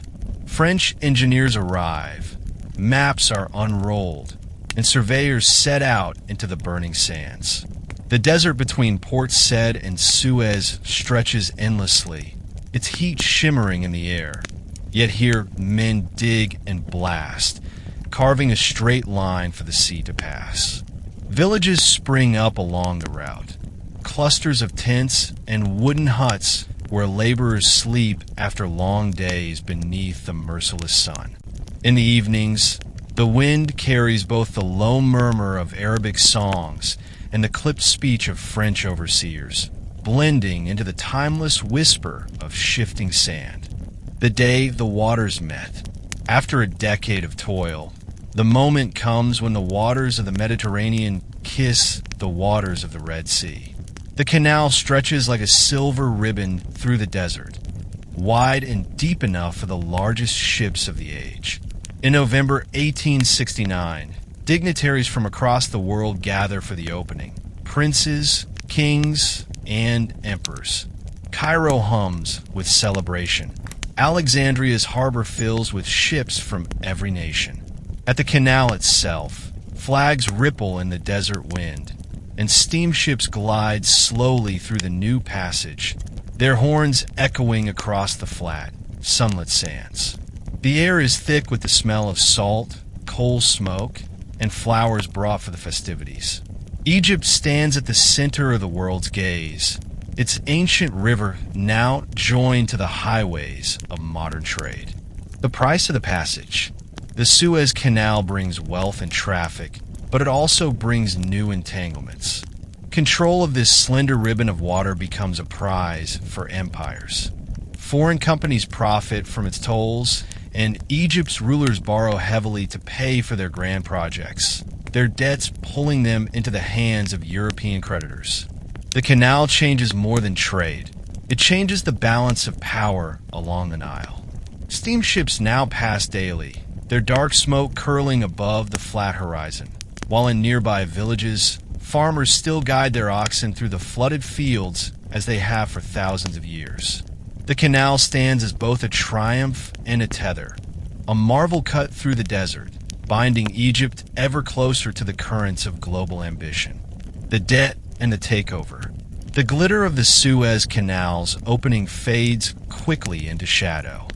French engineers arrive, maps are unrolled, and surveyors set out into the burning sands. The desert between Port Said and Suez stretches endlessly, its heat shimmering in the air. Yet here men dig and blast, carving a straight line for the sea to pass. Villages spring up along the route, clusters of tents and wooden huts where laborers sleep after long days beneath the merciless sun. In the evenings, the wind carries both the low murmur of Arabic songs and the clipped speech of French overseers. blending into the timeless whisper of shifting sand. The day the waters met. After a decade of toil, the moment comes when the waters of the Mediterranean kiss the waters of the Red Sea. The canal stretches like a silver ribbon through the desert, wide and deep enough for the largest ships of the age. In November 1869, dignitaries from across the world gather for the opening. Princes, kings, and emperors. Cairo hums with celebration. Alexandria's harbor fills with ships from every nation. At the canal itself, flags ripple in the desert wind, and steamships glide slowly through the new passage, their horns echoing across the flat, sunlit sands. The air is thick with the smell of salt, coal smoke, and flowers brought for the festivities. Egypt stands at the center of the world's gaze, its ancient river now joined to the highways of modern trade. The price of the passage. The Suez Canal brings wealth and traffic, but it also brings new entanglements. Control of this slender ribbon of water becomes a prize for empires. Foreign companies profit from its tolls, and Egypt's rulers borrow heavily to pay for their grand projects, their debts pulling them into the hands of European creditors. The canal changes more than trade. It changes the balance of power along the Nile. Steamships now pass daily, their dark smoke curling above the flat horizon, while in nearby villages, farmers still guide their oxen through the flooded fields as they have for thousands of years. The canal stands as both a triumph and a tether, a marvel cut through the desert, binding Egypt ever closer to the currents of global ambition. The debt and the takeover. The glitter of the Suez Canal's opening fades quickly into shadow.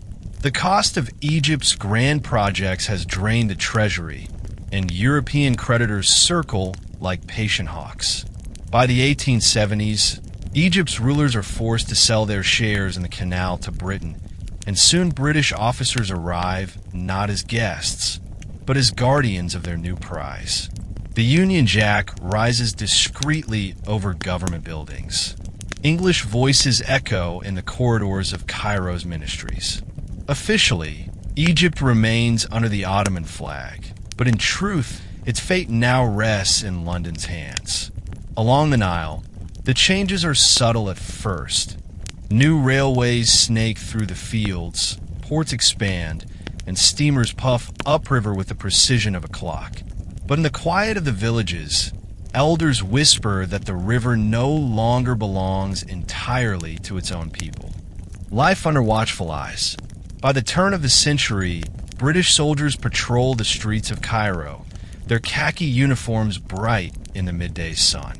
The cost of Egypt's grand projects has drained the treasury, and European creditors circle like patient hawks. By the 1870s, Egypt's rulers are forced to sell their shares in the canal to Britain, and soon British officers arrive not as guests, but as guardians of their new prize. The Union Jack rises discreetly over government buildings. English voices echo in the corridors of Cairo's ministries. Officially, Egypt remains under the Ottoman flag, but in truth, its fate now rests in London's hands. Along the Nile, the changes are subtle at first. New railways snake through the fields, ports expand, and steamers puff upriver with the precision of a clock. But in the quiet of the villages, elders whisper that the river no longer belongs entirely to its own people. Life under watchful eyes. By the turn of the century, British soldiers patrol the streets of Cairo, their khaki uniforms bright in the midday sun.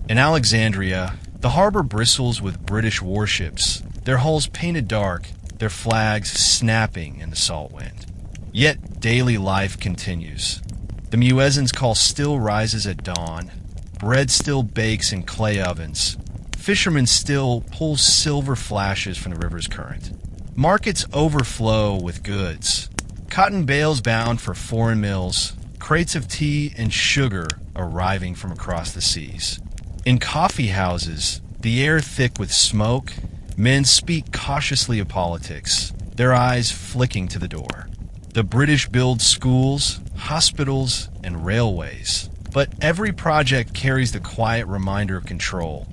In Alexandria, the harbor bristles with British warships, their hulls painted dark, their flags snapping in the salt wind. Yet daily life continues. The muezzin's call still rises at dawn. Bread still bakes in clay ovens. Fishermen still pull silver flashes from the river's current. Markets overflow with goods. Cotton bales bound for foreign mills. Crates of tea and sugar arriving from across the seas. In coffee houses, the air thick with smoke, men speak cautiously of politics, their eyes flicking to the door. The British build schools, hospitals, and railways. But every project carries the quiet reminder of control,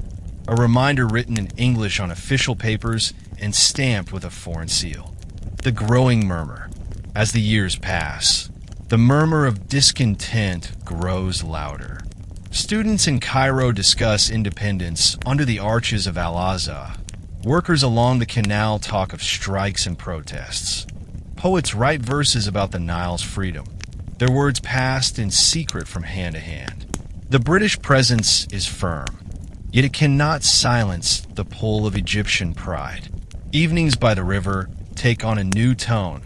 a reminder written in English on official papers and stamped with a foreign seal. The growing murmur. As the years pass, the murmur of discontent grows louder. Students in Cairo discuss independence under the arches of Al-Azhar. Workers along the canal talk of strikes and protests. Poets write verses about the Nile's freedom, their words passed in secret from hand to hand. The British presence is firm, yet it cannot silence the pull of Egyptian pride. Evenings by the river take on a new tone.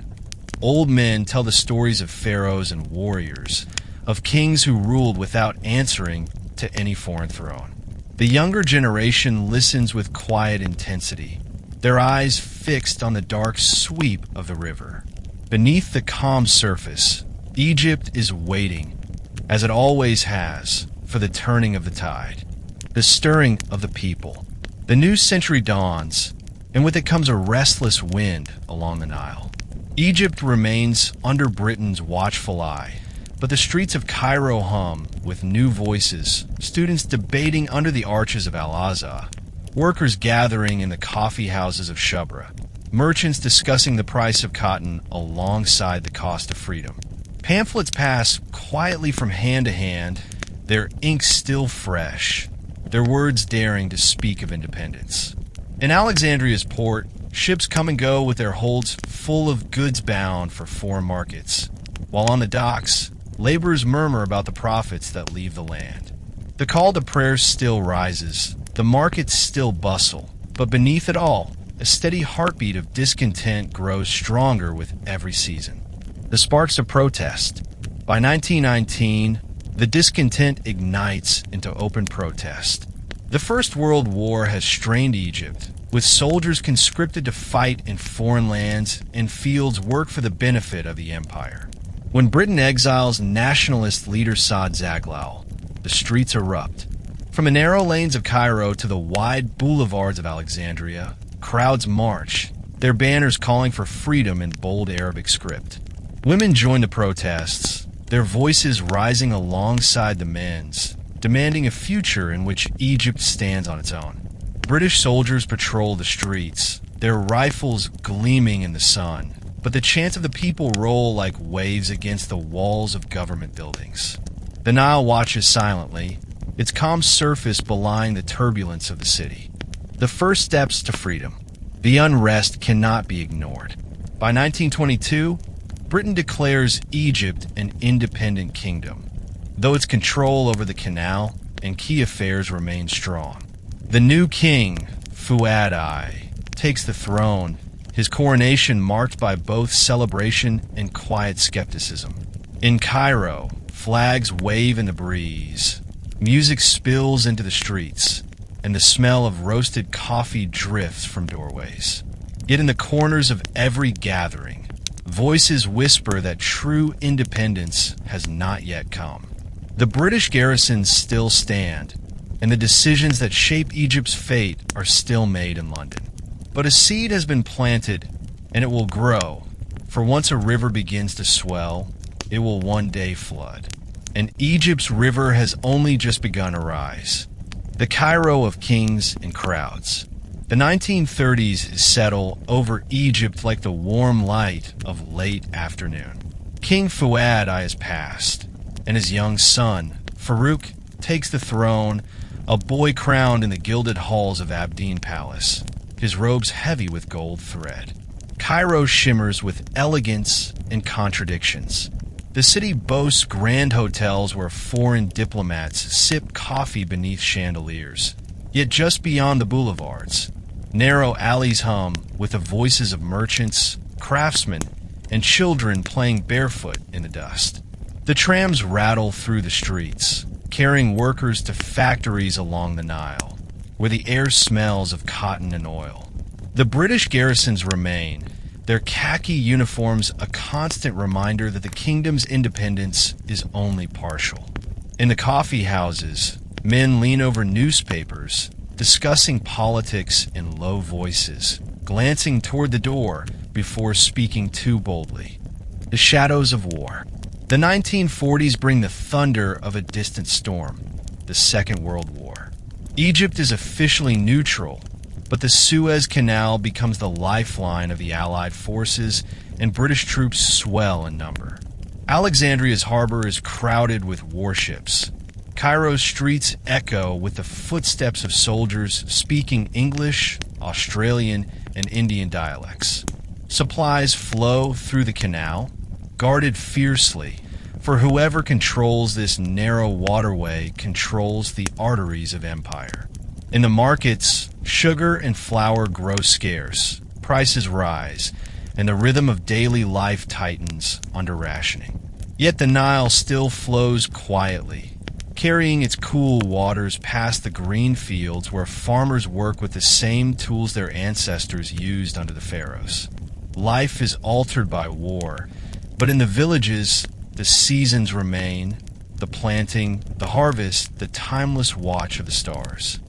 Old men tell the stories of pharaohs and warriors, of kings who ruled without answering to any foreign throne. The younger generation listens with quiet intensity, their eyes fixed on the dark sweep of the river. Beneath the calm surface, Egypt is waiting, as it always has, for the turning of the tide, the stirring of the people, The new century dawns, and with it comes a restless wind along the Nile. Egypt remains under Britain's watchful eye, but the streets of Cairo hum with new voices, students debating under the arches of Al-Azhar, workers gathering in the coffee houses of Shubra, merchants discussing the price of cotton alongside the cost of freedom. Pamphlets pass quietly from hand to hand, their ink still fresh, their words daring to speak of independence. In Alexandria's port, ships come and go with their holds full of goods bound for foreign markets, while on the docks, laborers murmur about the profits that leave the land. The call to prayer still rises, the markets still bustle, but beneath it all, a steady heartbeat of discontent grows stronger with every season. The sparks of protest. By 1919, the discontent ignites into open protest. The First World War has strained Egypt, with soldiers conscripted to fight in foreign lands and fields work for the benefit of the empire. When Britain exiles nationalist leader Saad Zaghloul, the streets erupt. From the narrow lanes of Cairo to the wide boulevards of Alexandria, crowds march, their banners calling for freedom in bold Arabic script. Women join the protests, their voices rising alongside the men's, demanding a future in which Egypt stands on its own. British soldiers patrol the streets, their rifles gleaming in the sun, but the chants of the people roll like waves against the walls of government buildings. The Nile watches silently, its calm surface belying the turbulence of the city. The first steps to freedom. The unrest cannot be ignored. By 1922, Britain declares Egypt an independent kingdom, though its control over the canal and key affairs remain strong. The new king, Fuad I, takes the throne, his coronation marked by both celebration and quiet skepticism. In Cairo, flags wave in the breeze, music spills into the streets, and the smell of roasted coffee drifts from doorways. Yet in the corners of every gathering, voices whisper that true independence has not yet come. The British garrisons still stand, and the decisions that shape Egypt's fate are still made in London. But a seed has been planted, and it will grow, for once a river begins to swell, it will one day flood. And Egypt's river has only just begun to rise. The Cairo of kings and crowds. The 1930s settle over Egypt like the warm light of late afternoon. King Fuad I has passed, and his young son, Farouk, takes the throne, a boy crowned in the gilded halls of Abdeen Palace, his robes heavy with gold thread. Cairo shimmers with elegance and contradictions. The city boasts grand hotels where foreign diplomats sip coffee beneath chandeliers. Yet just beyond the boulevards, narrow alleys hum with the voices of merchants, craftsmen, and children playing barefoot in the dust. The trams rattle through the streets, carrying workers to factories along the Nile, where the air smells of cotton and oil. The British garrisons remain, their khaki uniforms a constant reminder that the kingdom's independence is only partial. In the coffee houses, men lean over newspapers, discussing politics in low voices, glancing toward the door before speaking too boldly. The shadows of war. The 1940s bring the thunder of a distant storm, the Second World War. Egypt is officially neutral, but the Suez Canal becomes the lifeline of the Allied forces, and British troops swell in number. Alexandria's harbor is crowded with warships. Cairo's streets echo with the footsteps of soldiers speaking English, Australian, and Indian dialects. Supplies flow through the canal, guarded fiercely, for whoever controls this narrow waterway controls the arteries of empire. In the markets, sugar and flour grow scarce, prices rise, and the rhythm of daily life tightens under rationing. Yet the Nile still flows quietly, carrying its cool waters past the green fields where farmers work with the same tools their ancestors used under the pharaohs. Life is altered by war, but in the villages, the seasons remain, the planting, the harvest, the timeless watch of the stars.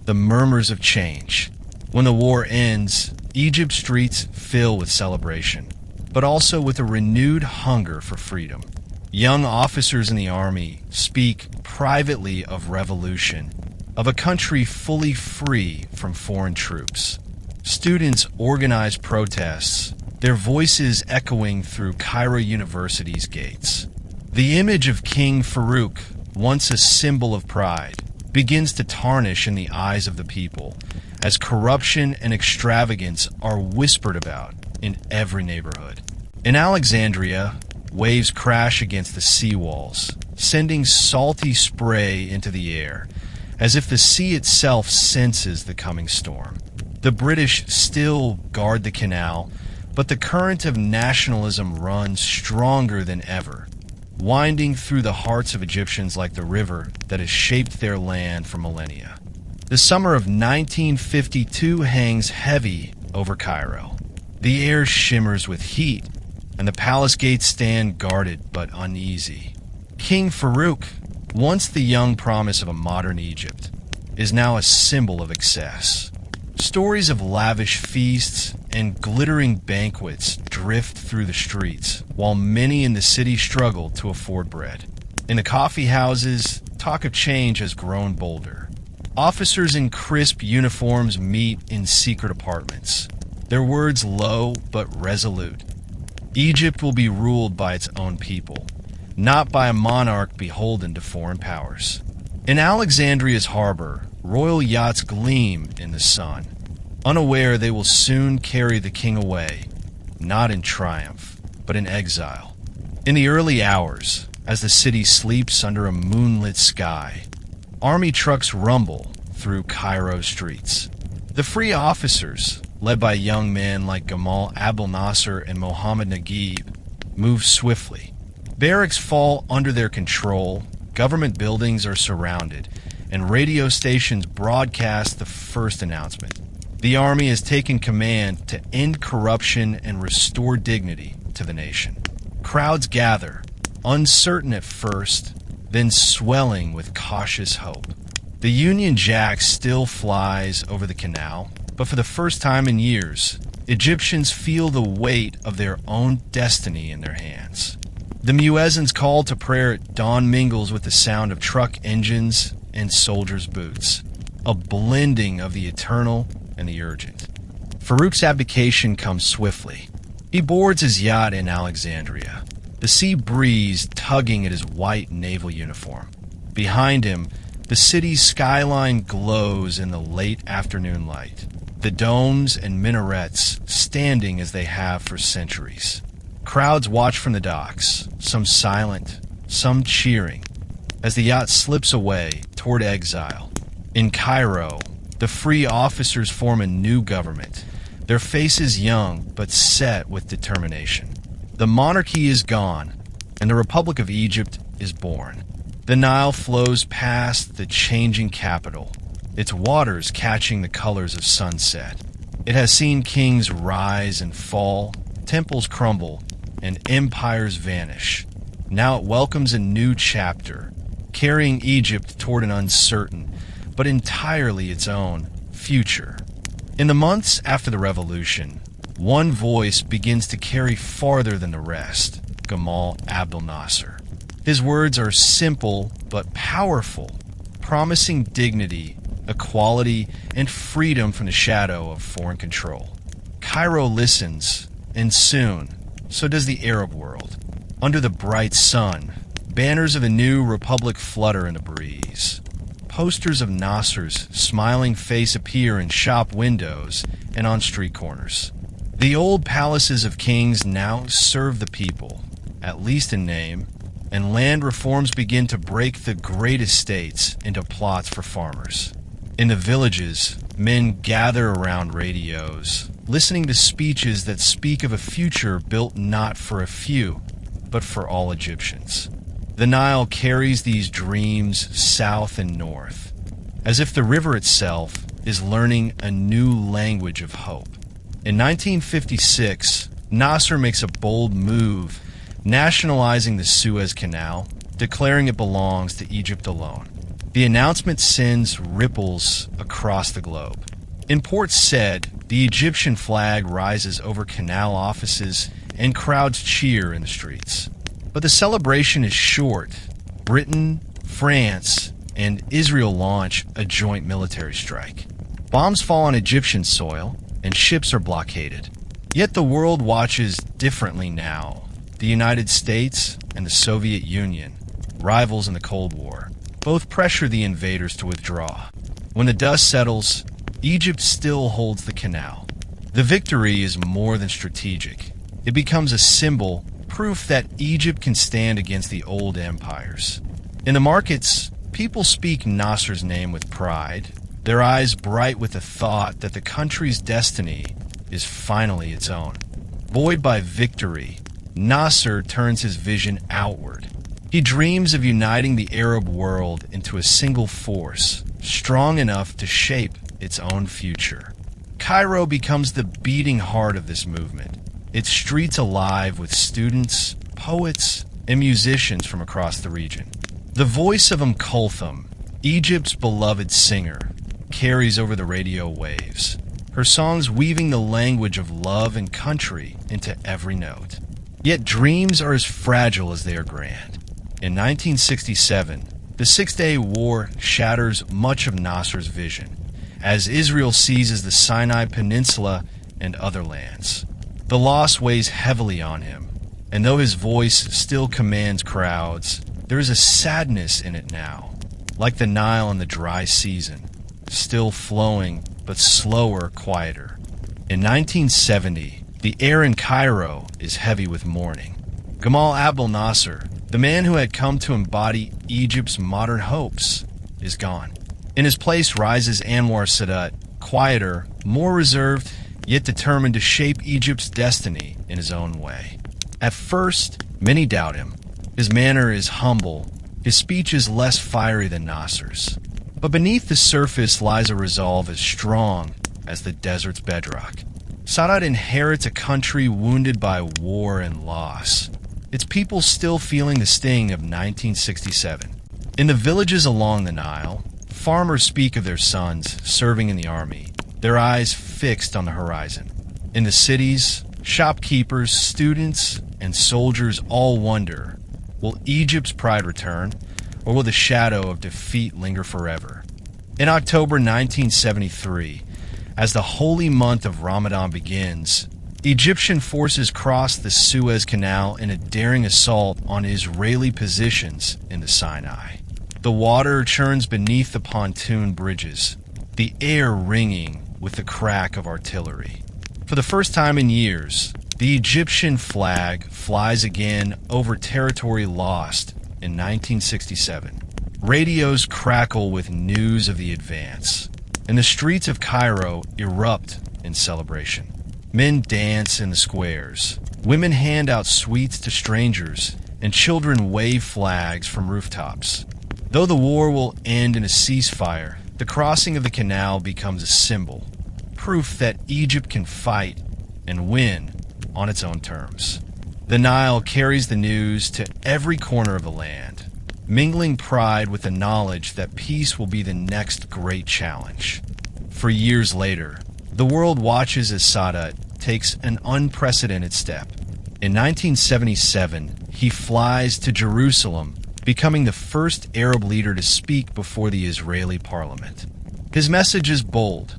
the murmurs of change. When the war ends, Egypt's streets fill with celebration, but also with a renewed hunger for freedom. Young officers in the army speak privately of revolution, of a country fully free from foreign troops. Students organize protests, their voices echoing through Cairo University's gates. The image of King Farouk, once a symbol of pride, begins to tarnish in the eyes of the people, as corruption and extravagance are whispered about in every neighborhood. In Alexandria, waves crash against the seawalls, sending salty spray into the air, as if the sea itself senses the coming storm. The British still guard the canal, but the current of nationalism runs stronger than ever, winding through the hearts of Egyptians like the river that has shaped their land for millennia. The summer of 1952 hangs heavy over Cairo. The air shimmers with heat, and the palace gates stand guarded but uneasy. King Farouk, once the young promise of a modern Egypt, is now a symbol of excess. Stories of lavish feasts and glittering banquets drift through the streets, while many in the city struggle to afford bread. In the coffee houses, talk of change has grown bolder. Officers in crisp uniforms meet in secret apartments, their words low but resolute. Egypt will be ruled by its own people, not by a monarch beholden to foreign powers. In Alexandria's harbor, royal yachts gleam in the sun, unaware they will soon carry the king away, not in triumph, but in exile. In the early hours, as the city sleeps under a moonlit sky, army trucks rumble through Cairo streets. The free officers, led by young men like Gamal Abdel Nasser and Mohammed Naguib, move swiftly. Barracks fall under their control, government buildings are surrounded, and radio stations broadcast the first announcement. The army has taken command to end corruption and restore dignity to the nation. Crowds gather, uncertain at first, then swelling with cautious hope. The Union Jack still flies over the canal, but for the first time in years, Egyptians feel the weight of their own destiny in their hands. The muezzin's call to prayer at dawn mingles with the sound of truck engines and soldiers' boots, a blending of the eternal and the urgent. Farouk's abdication comes swiftly. He boards his yacht in Alexandria, the sea breeze tugging at his white naval uniform. Behind him, the city's skyline glows in the late afternoon light, the domes and minarets standing as they have for centuries. Crowds watch from the docks, some silent, some cheering, as the yacht slips away toward exile. In Cairo, the free officers form a new government, their faces young but set with determination. The monarchy is gone, and the Republic of Egypt is born. The Nile flows past the changing capital, its waters catching the colors of sunset. It has seen kings rise and fall, temples crumble, and empires vanish. Now it welcomes a new chapter, carrying Egypt toward an uncertain, but entirely its own, future. In the months after the revolution, one voice begins to carry farther than the rest: Gamal Abdel Nasser. His words are simple but powerful, promising dignity, equality, and freedom from the shadow of foreign control. Cairo listens, and soon, so does the Arab world. Under the bright sun, banners of a new republic flutter in the breeze. Posters of Nasser's smiling face appear in shop windows and on street corners. The old palaces of kings now serve the people, at least in name, and land reforms begin to break the great estates into plots for farmers. In the villages, men gather around radios, listening to speeches that speak of a future built not for a few, but for all Egyptians. The Nile carries these dreams south and north, as if the river itself is learning a new language of hope. In 1956, Nasser makes a bold move, nationalizing the Suez Canal, declaring it belongs to Egypt alone. The announcement sends ripples across the globe. In Port Said, the Egyptian flag rises over canal offices and crowds cheer in the streets. But the celebration is short. Britain, France, and Israel launch a joint military strike. Bombs fall on Egyptian soil, and ships are blockaded. Yet the world watches differently now. The United States and the Soviet Union, rivals in the Cold War, both pressure the invaders to withdraw. When the dust settles, Egypt still holds the canal. The victory is more than strategic. It becomes a symbol, proof that Egypt can stand against the old empires. In the markets, people speak Nasser's name with pride, their eyes bright with the thought that the country's destiny is finally its own. Buoyed by victory, Nasser turns his vision outward. He dreams of uniting the Arab world into a single force, strong enough to shape its own future. Cairo becomes the beating heart of this movement, its streets alive with students, poets, and musicians from across the region. The voice of Kulthum, Egypt's beloved singer, carries over the radio waves, her songs weaving the language of love and country into every note. Yet dreams are as fragile as they are grand. In 1967, the Six-Day War shatters much of Nasser's vision, as Israel seizes the Sinai Peninsula and other lands. The loss weighs heavily on him, and though his voice still commands crowds, there is a sadness in it now, like the Nile in the dry season, still flowing but slower, quieter. In 1970, the air in Cairo is heavy with mourning. Gamal Abdel Nasser, the man who had come to embody Egypt's modern hopes, is gone. In his place rises Anwar Sadat, quieter, more reserved, yet determined to shape Egypt's destiny in his own way. At first, many doubt him. His manner is humble, his speech is less fiery than Nasser's. But beneath the surface lies a resolve as strong as the desert's bedrock. Sadat inherits a country wounded by war and loss, its people still feeling the sting of 1967. In the villages along the Nile, farmers speak of their sons serving in the army, their eyes fixed on the horizon. In the cities, shopkeepers, students, and soldiers all wonder, will Egypt's pride return, or will the shadow of defeat linger forever? In October 1973, as the holy month of Ramadan begins, Egyptian forces cross the Suez Canal in a daring assault on Israeli positions in the Sinai. The water churns beneath the pontoon bridges, the air ringing with the crack of artillery. For the first time in years, the Egyptian flag flies again over territory lost in 1967. Radios crackle with news of the advance, and the streets of Cairo erupt in celebration. Men dance in the squares, women hand out sweets to strangers, and children wave flags from rooftops. Though the war will end in a ceasefire, the crossing of the canal becomes a symbol, proof that Egypt can fight and win on its own terms. The Nile carries the news to every corner of the land, mingling pride with the knowledge that peace will be the next great challenge. For years later, the world watches as Sadat takes an unprecedented step. In 1977, he flies to Jerusalem, becoming the first Arab leader to speak before the Israeli parliament. His message is bold: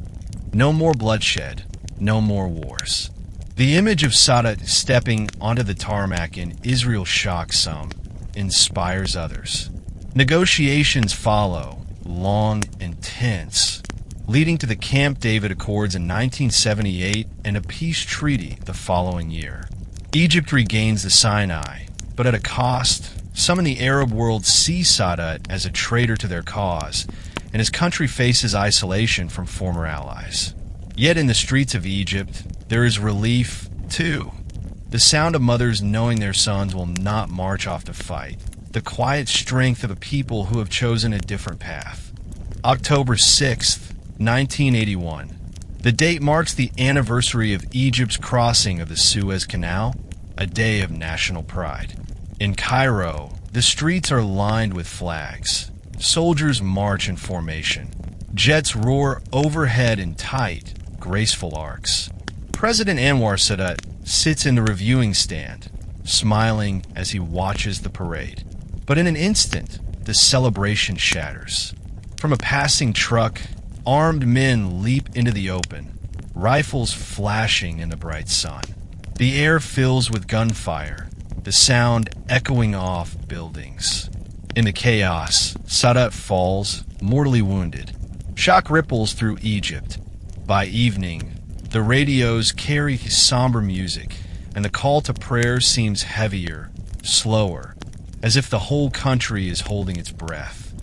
no more bloodshed, no more wars. The image of Sadat stepping onto the tarmac in Israel shocks some, inspires others. Negotiations follow, long and tense, leading to the Camp David Accords in 1978 and a peace treaty the following year. Egypt regains the Sinai, but at a cost. Some in the Arab world see Sadat as a traitor to their cause, and his country faces isolation from former allies. Yet in the streets of Egypt, there is relief, too. The sound of mothers knowing their sons will not march off to fight. The quiet strength of a people who have chosen a different path. October 6th, 1981. The date marks the anniversary of Egypt's crossing of the Suez Canal, a day of national pride. In Cairo, the streets are lined with flags. soldiers march in formation. Jets roar overhead in tight, graceful arcs. President Anwar Sadat sits in the reviewing stand, smiling as he watches the parade. But in an instant, the celebration shatters. From a passing truck, armed men leap into the open, rifles flashing in the bright sun. The air fills with gunfire, the sound echoing off buildings. In the chaos, Sadat falls, mortally wounded. Shock ripples through Egypt. By evening, the radios carry somber music, and the call to prayer seems heavier, slower, as if the whole country is holding its breath.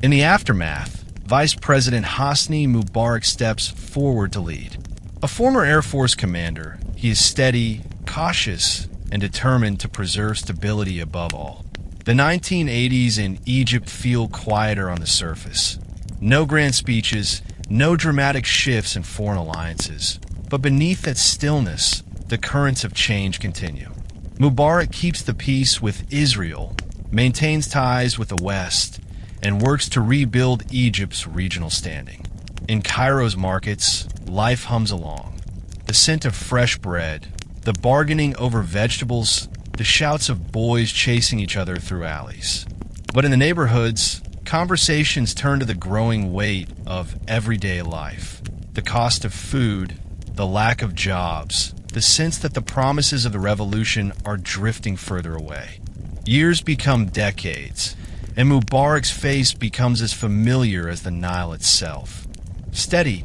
In the aftermath, Vice President Hosni Mubarak steps forward to lead. A former Air Force commander, he is steady, cautious, and determined to preserve stability above all. The 1980s in Egypt feel quieter on the surface. No grand speeches, no dramatic shifts in foreign alliances. But beneath that stillness, the currents of change continue. Mubarak keeps the peace with Israel, maintains ties with the West, and works to rebuild Egypt's regional standing. In Cairo's markets, life hums along. The scent of fresh bread, the bargaining over vegetables, the shouts of boys chasing each other through alleys. But in the neighborhoods, conversations turn to the growing weight of everyday life. The cost of food, the lack of jobs, the sense that the promises of the revolution are drifting further away. Years become decades, and Mubarak's face becomes as familiar as the Nile itself. Steady,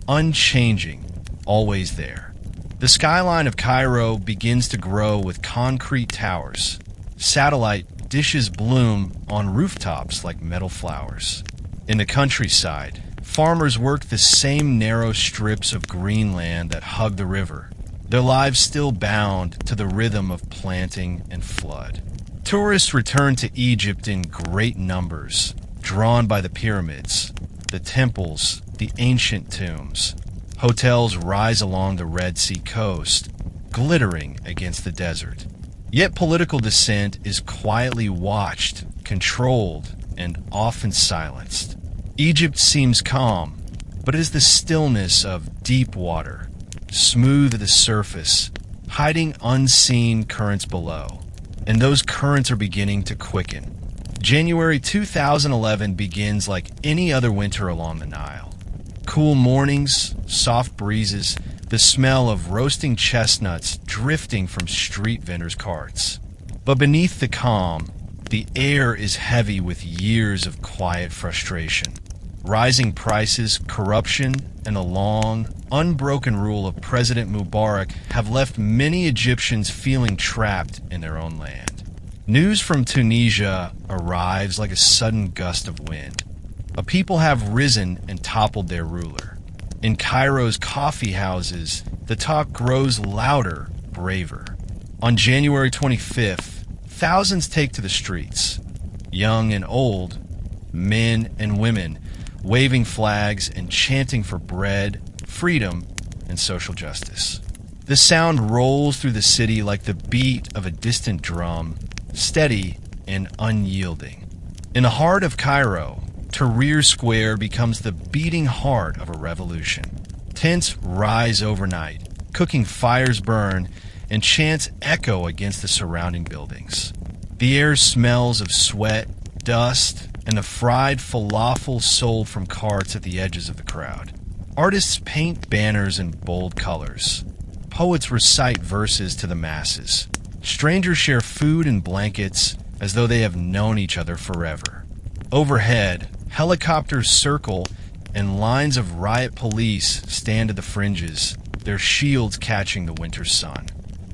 unchanging, always there. The skyline of Cairo begins to grow with concrete towers. Satellite dishes bloom on rooftops like metal flowers. In the countryside, farmers work the same narrow strips of green land that hug the river, their lives still bound to the rhythm of planting and flood. Tourists return to Egypt in great numbers, drawn by the pyramids, the temples, the ancient tombs. Hotels rise along the Red Sea coast, glittering against the desert. Yet political dissent is quietly watched, controlled, and often silenced. Egypt seems calm, but it is the stillness of deep water, smooth at the surface, hiding unseen currents below. And those currents are beginning to quicken. January 2011 begins like any other winter along the Nile. Cool mornings, soft breezes, the smell of roasting chestnuts drifting from street vendors' carts. But beneath the calm, the air is heavy with years of quiet frustration. Rising prices, corruption, and the long, unbroken rule of President Mubarak have left many Egyptians feeling trapped in their own land. News from Tunisia arrives like a sudden gust of wind. A people have risen and toppled their ruler. In Cairo's coffee houses, the talk grows louder, braver. On January 25th, thousands take to the streets. Young and old, men and women, waving flags and chanting for bread, freedom, and social justice. The sound rolls through the city like the beat of a distant drum, steady and unyielding. In the heart of Cairo, Tahrir Square becomes the beating heart of a revolution. Tents rise overnight, cooking fires burn, and chants echo against the surrounding buildings. The air smells of sweat, dust, and the fried falafel sold from carts at the edges of the crowd. Artists paint banners in bold colors. Poets recite verses to the masses. Strangers share food and blankets as though they have known each other forever. Overhead, helicopters circle and lines of riot police stand at the fringes, their shields catching the winter sun.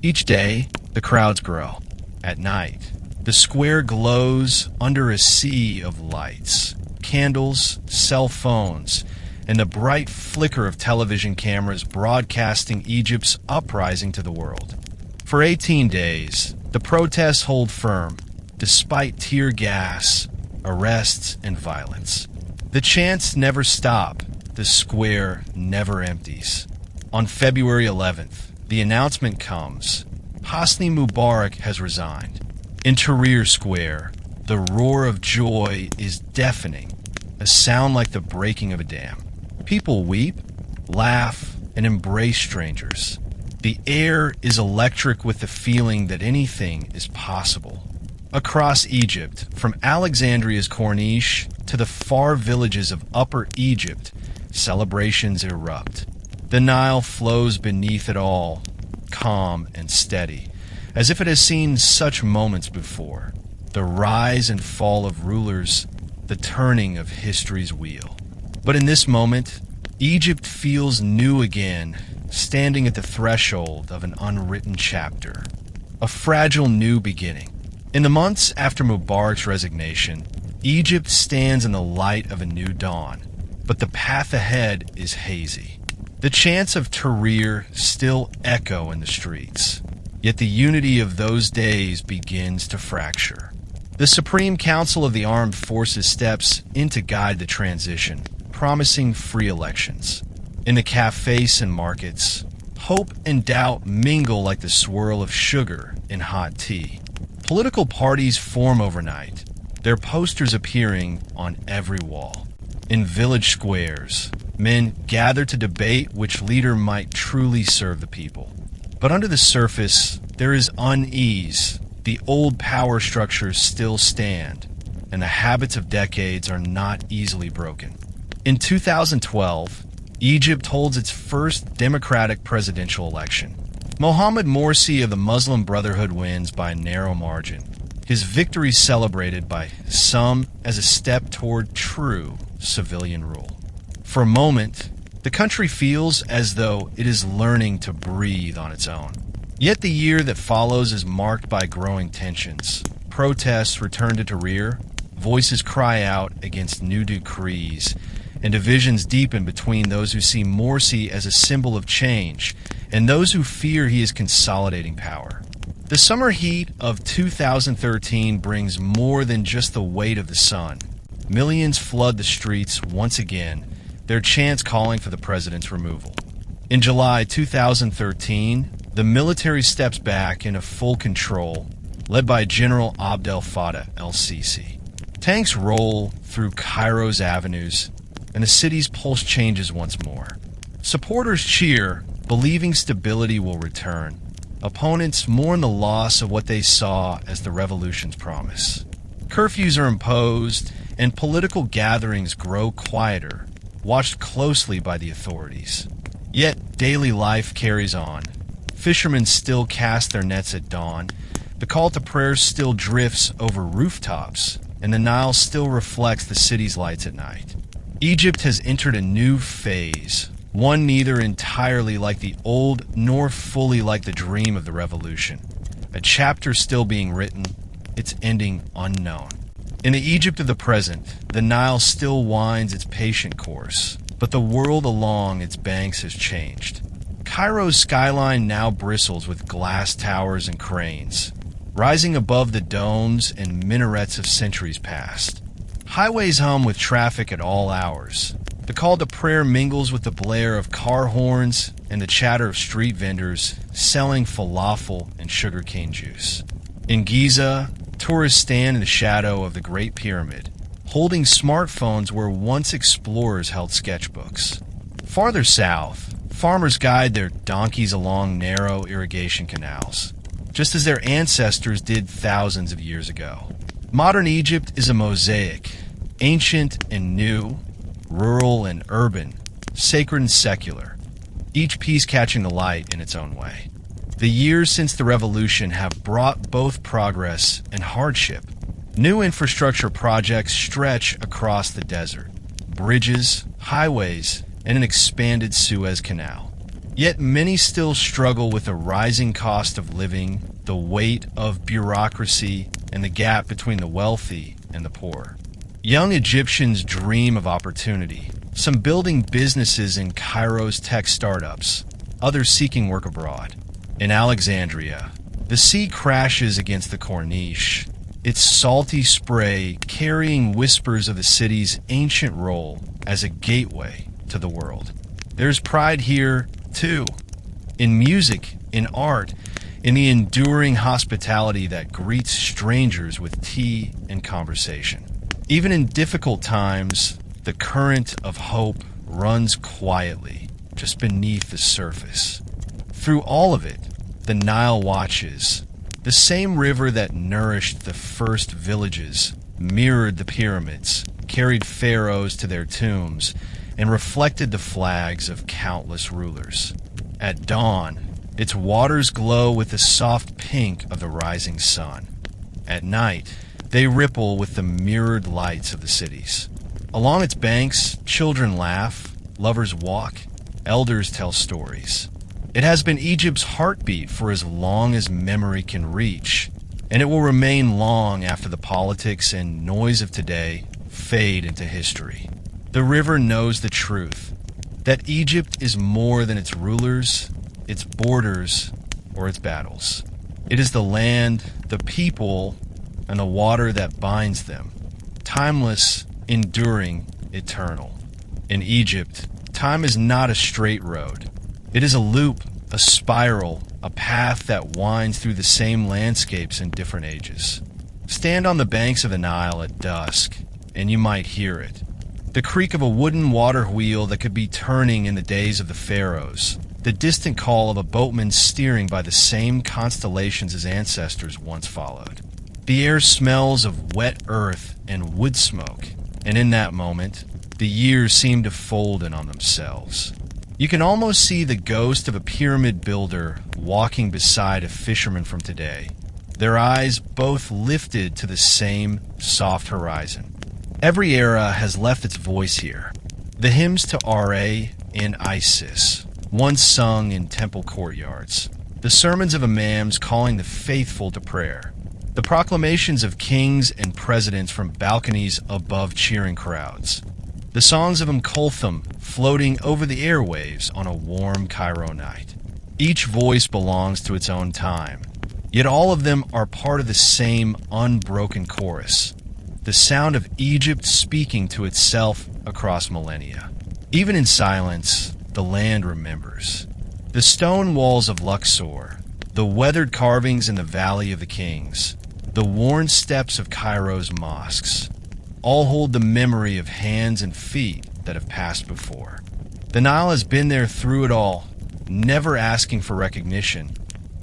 Each day, the crowds grow. At night, the square glows under a sea of lights, candles, cell phones, and the bright flicker of television cameras broadcasting Egypt's uprising to the world. For 18 days, the protests hold firm, despite tear gas, arrests, and violence. The chants never stop. The square never empties. On February 11th, the announcement comes. Hosni Mubarak has resigned. In Tahrir Square, The roar of joy is deafening, a sound like the breaking of a dam. People weep, laugh, and embrace strangers. The air is electric with the feeling that anything is possible. Across Egypt, from Alexandria's Corniche to the far villages of Upper Egypt, celebrations erupt. The Nile flows beneath it all, calm and steady, as if it has seen such moments before. The rise and fall of rulers, the turning of history's wheel. But in this moment, Egypt feels new again, standing at the threshold of an unwritten chapter, a fragile new beginning. In the months after Mubarak's resignation, Egypt stands in the light of a new dawn, but the path ahead is hazy. The chants of Tahrir still echo in the streets, yet the unity of those days begins to fracture. The Supreme Council of the Armed Forces steps in to guide the transition, promising free elections. In the cafes and markets, hope and doubt mingle like the swirl of sugar in hot tea. Political parties form overnight, their posters appearing on every wall. In village squares, men gather to debate which leader might truly serve the people. But under the surface, there is unease. The old power structures still stand, and the habits of decades are not easily broken. In 2012, Egypt holds its first democratic presidential election. Mohammed Morsi of the Muslim Brotherhood wins by a narrow margin, his victory celebrated by some as a step toward true civilian rule. For a moment, the country feels as though it is learning to breathe on its own. Yet the year that follows is marked by growing tensions. Protests return to Tahrir, voices cry out against new decrees, and divisions deepen between those who see Morsi as a symbol of change and those who fear he is consolidating power. The summer heat of 2013 brings more than just the weight of the sun. Millions flood the streets once again, their chants calling for the president's removal. In July 2013, the military steps back into full control, led by General Abdel Fattah el-Sisi. Tanks roll through Cairo's avenues, and the city's pulse changes once more. Supporters cheer, believing stability will return. Opponents mourn the loss of what they saw as the revolution's promise. Curfews are imposed, and political gatherings grow quieter, watched closely by the authorities. Yet daily life carries on. Fishermen still cast their nets at dawn. The call to prayer still drifts over rooftops, and the Nile still reflects the city's lights at night. Egypt has entered a new phase, one neither entirely like the old nor fully like the dream of the revolution. A chapter still being written, its ending unknown. In the Egypt of the present, the Nile still winds its patient course, but the world along its banks has changed. Cairo's skyline now bristles with glass towers and cranes, rising above the domes and minarets of centuries past. Highways hum with traffic at all hours. The call to prayer mingles with the blare of car horns and the chatter of street vendors selling falafel and sugarcane juice. In Giza, tourists stand in the shadow of the Great Pyramid, holding smartphones where once explorers held sketchbooks. Farther south, farmers guide their donkeys along narrow irrigation canals, just as their ancestors did thousands of years ago. Modern Egypt is a mosaic, ancient and new, rural and urban, sacred and secular, each piece catching the light in its own way. The years since the revolution have brought both progress and hardship. New infrastructure projects stretch across the desert, bridges, highways, and an expanded Suez Canal. Yet many still struggle with the rising cost of living, the weight of bureaucracy, and the gap between the wealthy and the poor. Young Egyptians dream of opportunity, some building businesses in Cairo's tech startups, others seeking work abroad. In Alexandria, the sea crashes against the Corniche, its salty spray carrying whispers of the city's ancient role as a gateway to the world. There's pride here, too, in music, in art, in the enduring hospitality that greets strangers with tea and conversation. Even in difficult times, the current of hope runs quietly, just beneath the surface. Through all of it, the Nile watches. The same river that nourished the first villages, mirrored the pyramids, carried pharaohs to their tombs, and reflected the flags of countless rulers. At dawn, its waters glow with the soft pink of the rising sun. At night, they ripple with the mirrored lights of the cities. Along its banks, children laugh, lovers walk, elders tell stories. It has been Egypt's heartbeat for as long as memory can reach, and it will remain long after the politics and noise of today fade into history. The river knows the truth, that Egypt is more than its rulers, its borders, or its battles. It is the land, the people, and the water that binds them, timeless, enduring, eternal. In Egypt, time is not a straight road. It is a loop, a spiral, a path that winds through the same landscapes in different ages. Stand on the banks of the Nile at dusk, and you might hear it. The creak of a wooden water wheel that could be turning in the days of the pharaohs. The distant call of a boatman steering by the same constellations his ancestors once followed. The air smells of wet earth and wood smoke, and in that moment, the years seem to fold in on themselves. You can almost see the ghost of a pyramid builder walking beside a fisherman from today, their eyes both lifted to the same soft horizon. Every era has left its voice here. The hymns to Ra and Isis, once sung in temple courtyards. The sermons of imams calling the faithful to prayer. The proclamations of kings and presidents from balconies above cheering crowds. The songs of Kulthum floating over the airwaves on a warm Cairo night. Each voice belongs to its own time, yet all of them are part of the same unbroken chorus, the sound of Egypt speaking to itself across millennia. Even in silence, the land remembers. The stone walls of Luxor, the weathered carvings in the Valley of the Kings, the worn steps of Cairo's mosques, all hold the memory of hands and feet that have passed before. The Nile has been there through it all, never asking for recognition,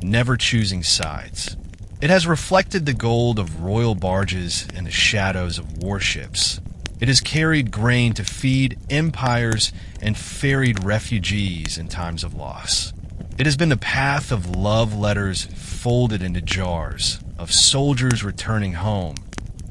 never choosing sides. It has reflected the gold of royal barges and the shadows of warships. It has carried grain to feed empires and ferried refugees in times of loss. It has been the path of love letters folded into jars, of soldiers returning home,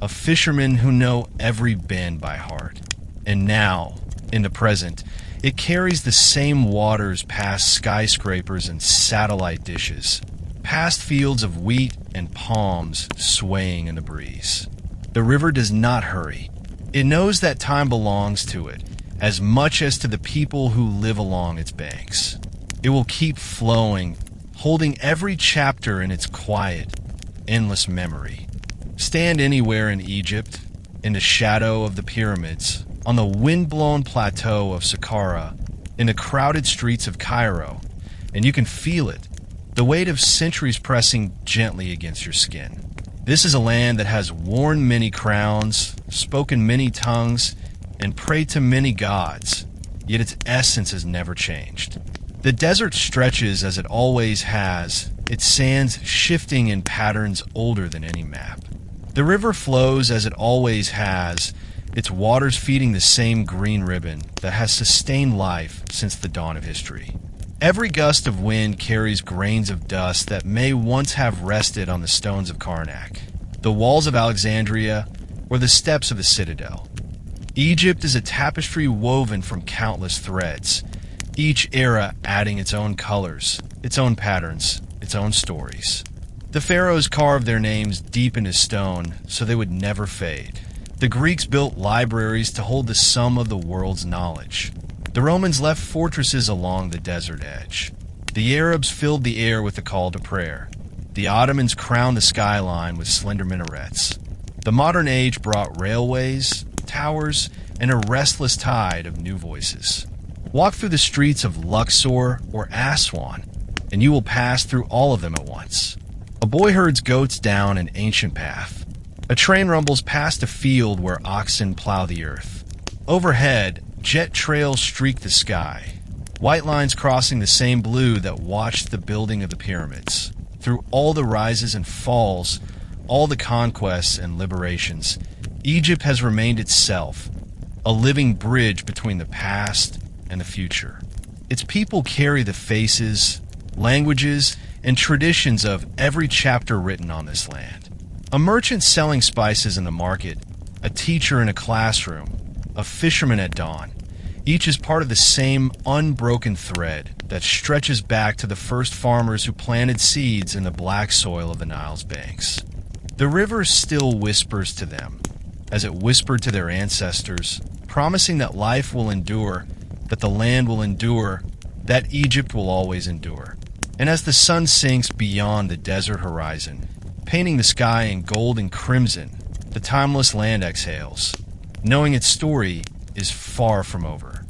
of fishermen who know every bend by heart. And now, in the present, it carries the same waters past skyscrapers and satellite dishes, past fields of wheat and palms swaying in the breeze. The river does not hurry. It knows that time belongs to it, as much as to the people who live along its banks. It will keep flowing, holding every chapter in its quiet, endless memory. Stand anywhere in Egypt, in the shadow of the pyramids, on the wind-blown plateau of Saqqara, in the crowded streets of Cairo, and you can feel it, the weight of centuries pressing gently against your skin. This is a land that has worn many crowns, spoken many tongues, and prayed to many gods, yet its essence has never changed. The desert stretches as it always has, its sands shifting in patterns older than any map. The river flows as it always has, its waters feeding the same green ribbon that has sustained life since the dawn of history. Every gust of wind carries grains of dust that may once have rested on the stones of Karnak, the walls of Alexandria, or the steps of the citadel. Egypt is a tapestry woven from countless threads, each era adding its own colors, its own patterns, its own stories. The pharaohs carved their names deep into stone so they would never fade. The Greeks built libraries to hold the sum of the world's knowledge. The Romans left fortresses along the desert edge. The Arabs filled the air with the call to prayer. The Ottomans crowned the skyline with slender minarets. The modern age brought railways, towers, and a restless tide of new voices. Walk through the streets of Luxor or Aswan, and you will pass through all of them at once. A boy herds goats down an ancient path. A train rumbles past a field where oxen plow the earth. Overhead, jet trails streak the sky, white lines crossing the same blue that watched the building of the pyramids. Through all the rises and falls, all the conquests and liberations, Egypt has remained itself, a living bridge between the past and the future. Its people carry the faces, languages, and traditions of every chapter written on this land. A merchant selling spices in the market, a teacher in a classroom, a fisherman at dawn, each is part of the same unbroken thread that stretches back to the first farmers who planted seeds in the black soil of the Nile's banks. The river still whispers to them, as it whispered to their ancestors, promising that life will endure, that the land will endure, that Egypt will always endure. And as the sun sinks beyond the desert horizon, painting the sky in gold and crimson, the timeless land exhales, knowing its story is far from over.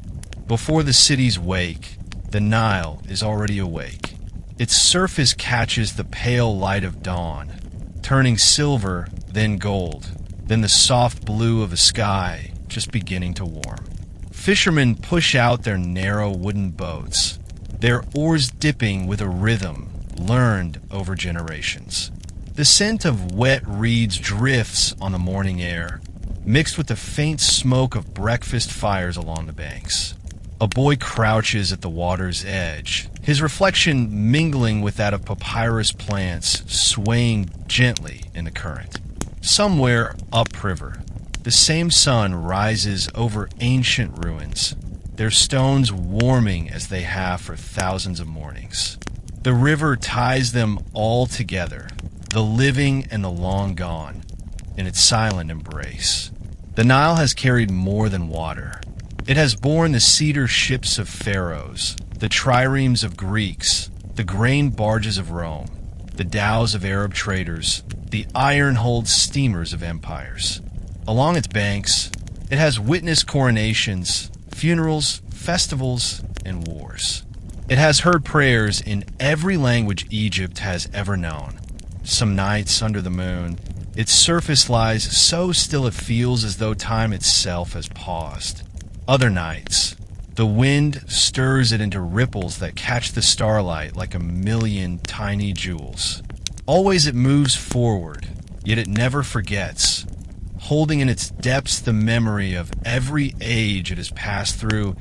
Before the cities wake, the Nile is already awake. Its surface catches the pale light of dawn, turning silver, then gold, then the soft blue of a sky just beginning to warm. Fishermen push out their narrow wooden boats, their oars dipping with a rhythm learned over generations. The scent of wet reeds drifts on the morning air, mixed with the faint smoke of breakfast fires along the banks. A boy crouches at the water's edge, his reflection mingling with that of papyrus plants swaying gently in the current. Somewhere upriver, the same sun rises over ancient ruins, their stones warming as they have for thousands of mornings. The river ties them all together, the living and the long gone, in its silent embrace. The Nile has carried more than water. It has borne the cedar ships of pharaohs, the triremes of Greeks, the grain barges of Rome, the dhows of Arab traders, the iron-hulled steamers of empires. Along its banks, it has witnessed coronations, funerals, festivals, and wars. It has heard prayers in every language Egypt has ever known. Some nights under the moon, its surface lies so still it feels as though time itself has paused. Other nights, the wind stirs it into ripples that catch the starlight like a million tiny jewels. Always it moves forward, yet it never forgets, holding in its depths the memory of every age it has passed through,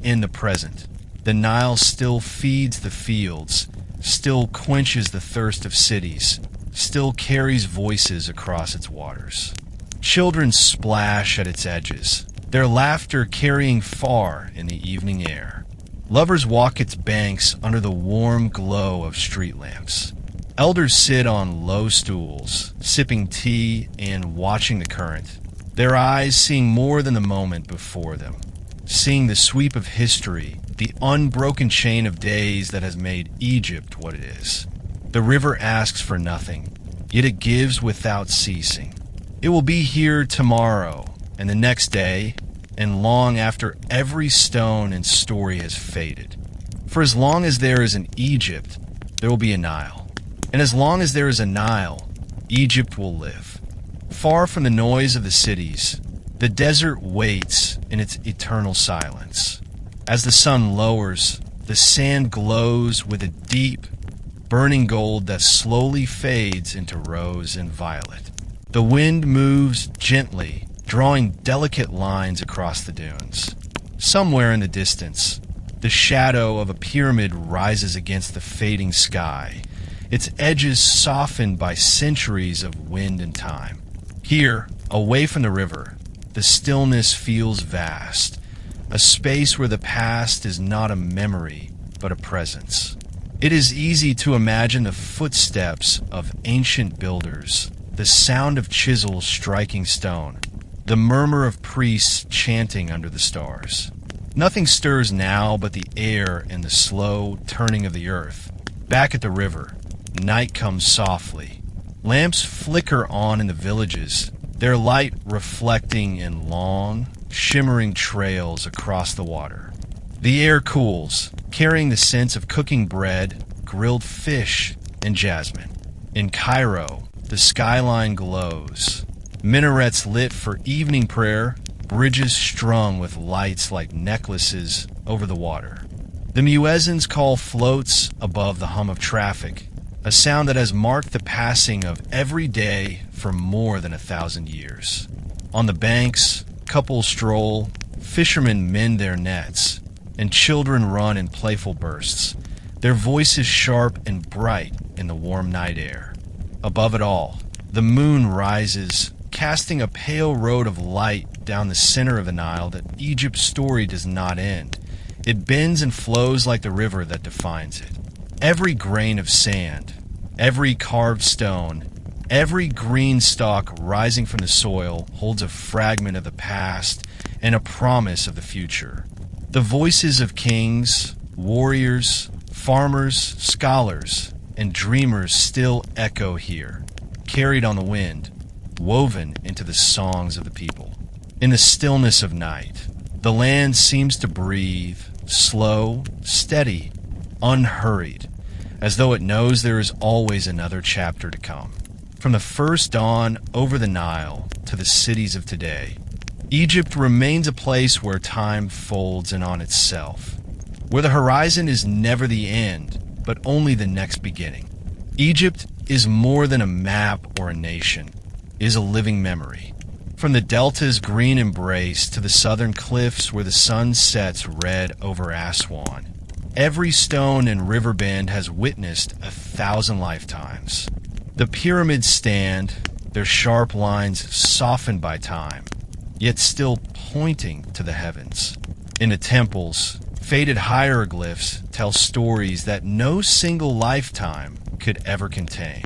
in the present. The Nile still feeds the fields, still quenches the thirst of cities, still carries voices across its waters. Children splash at its edges, their laughter carrying far in the evening air. Lovers walk its banks under the warm glow of street lamps. Elders sit on low stools, sipping tea and watching the current, their eyes seeing more than the moment before them, seeing the sweep of history, the unbroken chain of days that has made Egypt what it is. The river asks for nothing, yet it gives without ceasing. It will be here tomorrow, and the next day, and long after every stone and story has faded. For as long as there is an Egypt, there will be a Nile. And as long as there is a Nile, Egypt will live. Far from the noise of the cities, the desert waits in its eternal silence. As the sun lowers, the sand glows with a deep, burning gold that slowly fades into rose and violet. The wind moves gently, drawing delicate lines across the dunes. Somewhere in the distance, the shadow of a pyramid rises against the fading sky, its edges softened by centuries of wind and time. Here, away from the river, the stillness feels vast, a space where the past is not a memory, but a presence. It is easy to imagine the footsteps of ancient builders, the sound of chisels striking stone, the murmur of priests chanting under the stars. Nothing stirs now but the air and the slow turning of the earth. Back at the river, night comes softly. Lamps flicker on in the villages, their light reflecting in long, shimmering trails across the water. The air cools, carrying the sense of cooking bread, grilled fish and jasmine. In Cairo, the skyline glows. Minarets lit for evening prayer, bridges strung with lights like necklaces over the water. The muezzins call floats above the hum of traffic, a sound that has marked the passing of every day for more than 1,000 years. On the banks, couples stroll, fishermen mend their nets, and children run in playful bursts, their voices sharp and bright in the warm night air. Above it all, the moon rises, casting a pale road of light down the center of the Nile that Egypt's story does not end. It bends and flows like the river that defines it. Every grain of sand, every carved stone, every green stalk rising from the soil holds a fragment of the past and a promise of the future. The voices of kings, warriors, farmers, scholars, and dreamers still echo here, carried on the wind, woven into the songs of the people. In the stillness of night, the land seems to breathe, slow, steady, unhurried, as though it knows there is always another chapter to come. From the first dawn over the Nile to the cities of today, Egypt remains a place where time folds in on itself, where the horizon is never the end, but only the next beginning. Egypt is more than a map or a nation. It is a living memory. From the delta's green embrace to the southern cliffs where the sun sets red over Aswan, every stone and river bend has witnessed 1,000 lifetimes. The pyramids stand, their sharp lines softened by time, yet still pointing to the heavens. In the temples, faded hieroglyphs tell stories that no single lifetime could ever contain.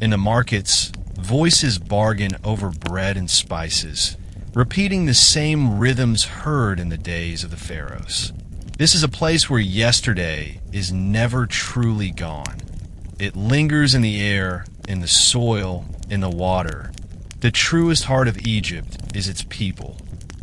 In the markets, voices bargain over bread and spices, repeating the same rhythms heard in the days of the pharaohs. This is a place where yesterday is never truly gone. It lingers in the air, in the soil, in the water. The truest heart of Egypt is its people.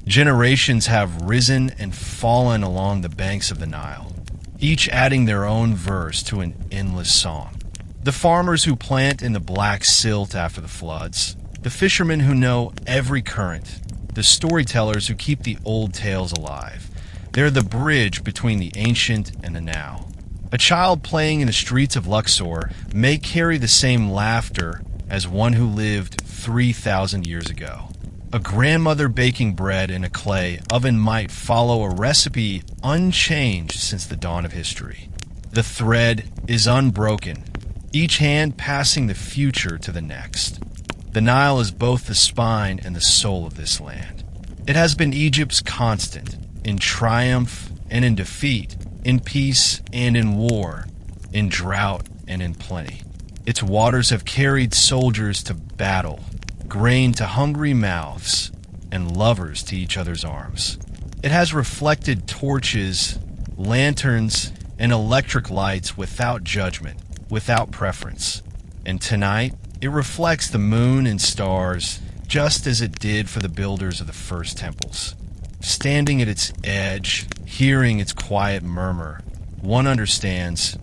Generations have risen and fallen along the banks of the Nile, each adding their own verse to an endless song. The farmers who plant in the black silt after the floods, the fishermen who know every current, the storytellers who keep the old tales alive. They're the bridge between the ancient and the now. A child playing in the streets of Luxor may carry the same laughter as one who lived 3,000 years ago. A grandmother baking bread in a clay oven might follow a recipe unchanged since the dawn of history. The thread is unbroken, each hand passing the future to the next. The Nile is both the spine and the soul of this land. It has been Egypt's constant, in triumph and in defeat, in peace and in war, in drought and in plenty. Its waters have carried soldiers to battle, grain to hungry mouths, and lovers to each other's arms. It has reflected torches, lanterns, and electric lights without judgment, without preference. And tonight, it reflects the moon and stars just as it did for the builders of the first temples. Standing at its edge, hearing its quiet murmur, one understands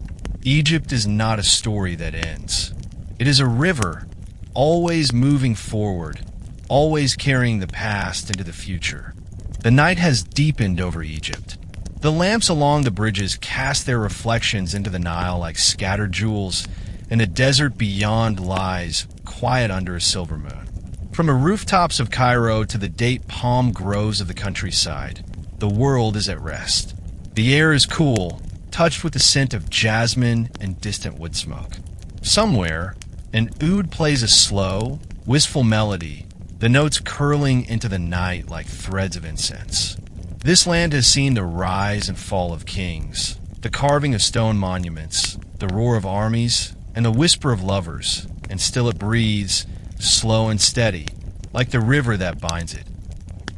Egypt is not a story that ends. It is a river, always moving forward, always carrying the past into the future. The night has deepened over Egypt. The lamps along the bridges cast their reflections into the Nile like scattered jewels, and the desert beyond lies quiet under a silver moon. From the rooftops of Cairo to the date palm groves of the countryside, the world is at rest. The air is cool, touched with the scent of jasmine and distant wood smoke. Somewhere, an oud plays a slow, wistful melody, the notes curling into the night like threads of incense. This land has seen the rise and fall of kings, the carving of stone monuments, the roar of armies, and the whisper of lovers, and still it breathes, slow and steady, like the river that binds it.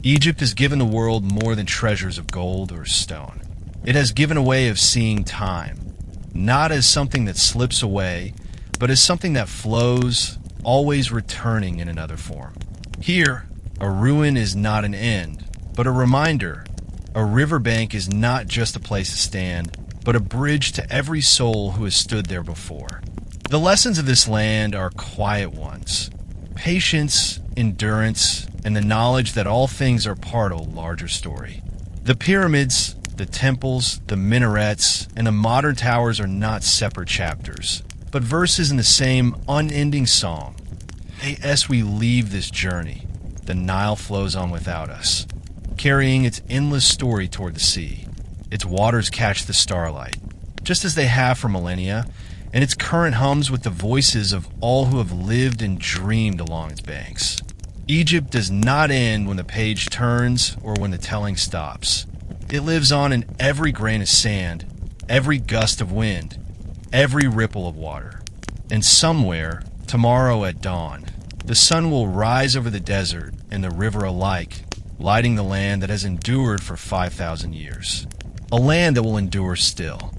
Egypt has given the world more than treasures of gold or stone. It has given a way of seeing time, not as something that slips away, but as something that flows, always returning in another form. Here, a ruin is not an end, but a reminder. A riverbank is not just a place to stand, but a bridge to every soul who has stood there before. The lessons of this land are quiet ones: patience, endurance, and the knowledge that all things are part of a larger story. The pyramids, the temples, the minarets, and the modern towers are not separate chapters, but verses in the same unending song. As we leave this journey, the Nile flows on without us, carrying its endless story toward the sea. Its waters catch the starlight, just as they have for millennia, and its current hums with the voices of all who have lived and dreamed along its banks. Egypt does not end when the page turns or when the telling stops. It lives on in every grain of sand, every gust of wind, every ripple of water. And somewhere, tomorrow at dawn, the sun will rise over the desert and the river alike, lighting the land that has endured for 5,000 years. A land that will endure still.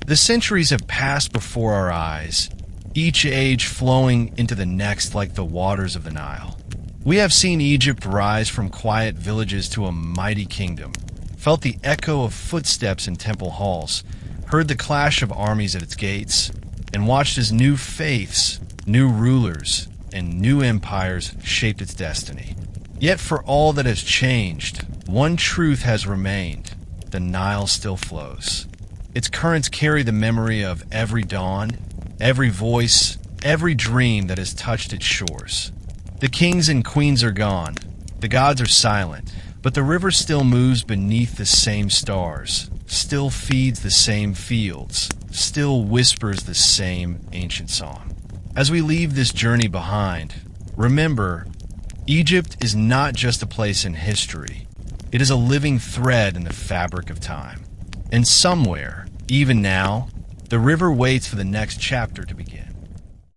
The centuries have passed before our eyes, each age flowing into the next like the waters of the Nile. We have seen Egypt rise from quiet villages to a mighty kingdom, felt the echo of footsteps in temple halls, heard the clash of armies at its gates, and watched as new faiths, new rulers, and new empires shaped its destiny. Yet for all that has changed, one truth has remained: the Nile still flows. Its currents carry the memory of every dawn, every voice, every dream that has touched its shores. The kings and queens are gone, the gods are silent, but the river still moves beneath the same stars, still feeds the same fields, still whispers the same ancient song. As we leave this journey behind, remember, Egypt is not just a place in history. It is a living thread in the fabric of time. And somewhere, even now, the river waits for the next chapter to begin.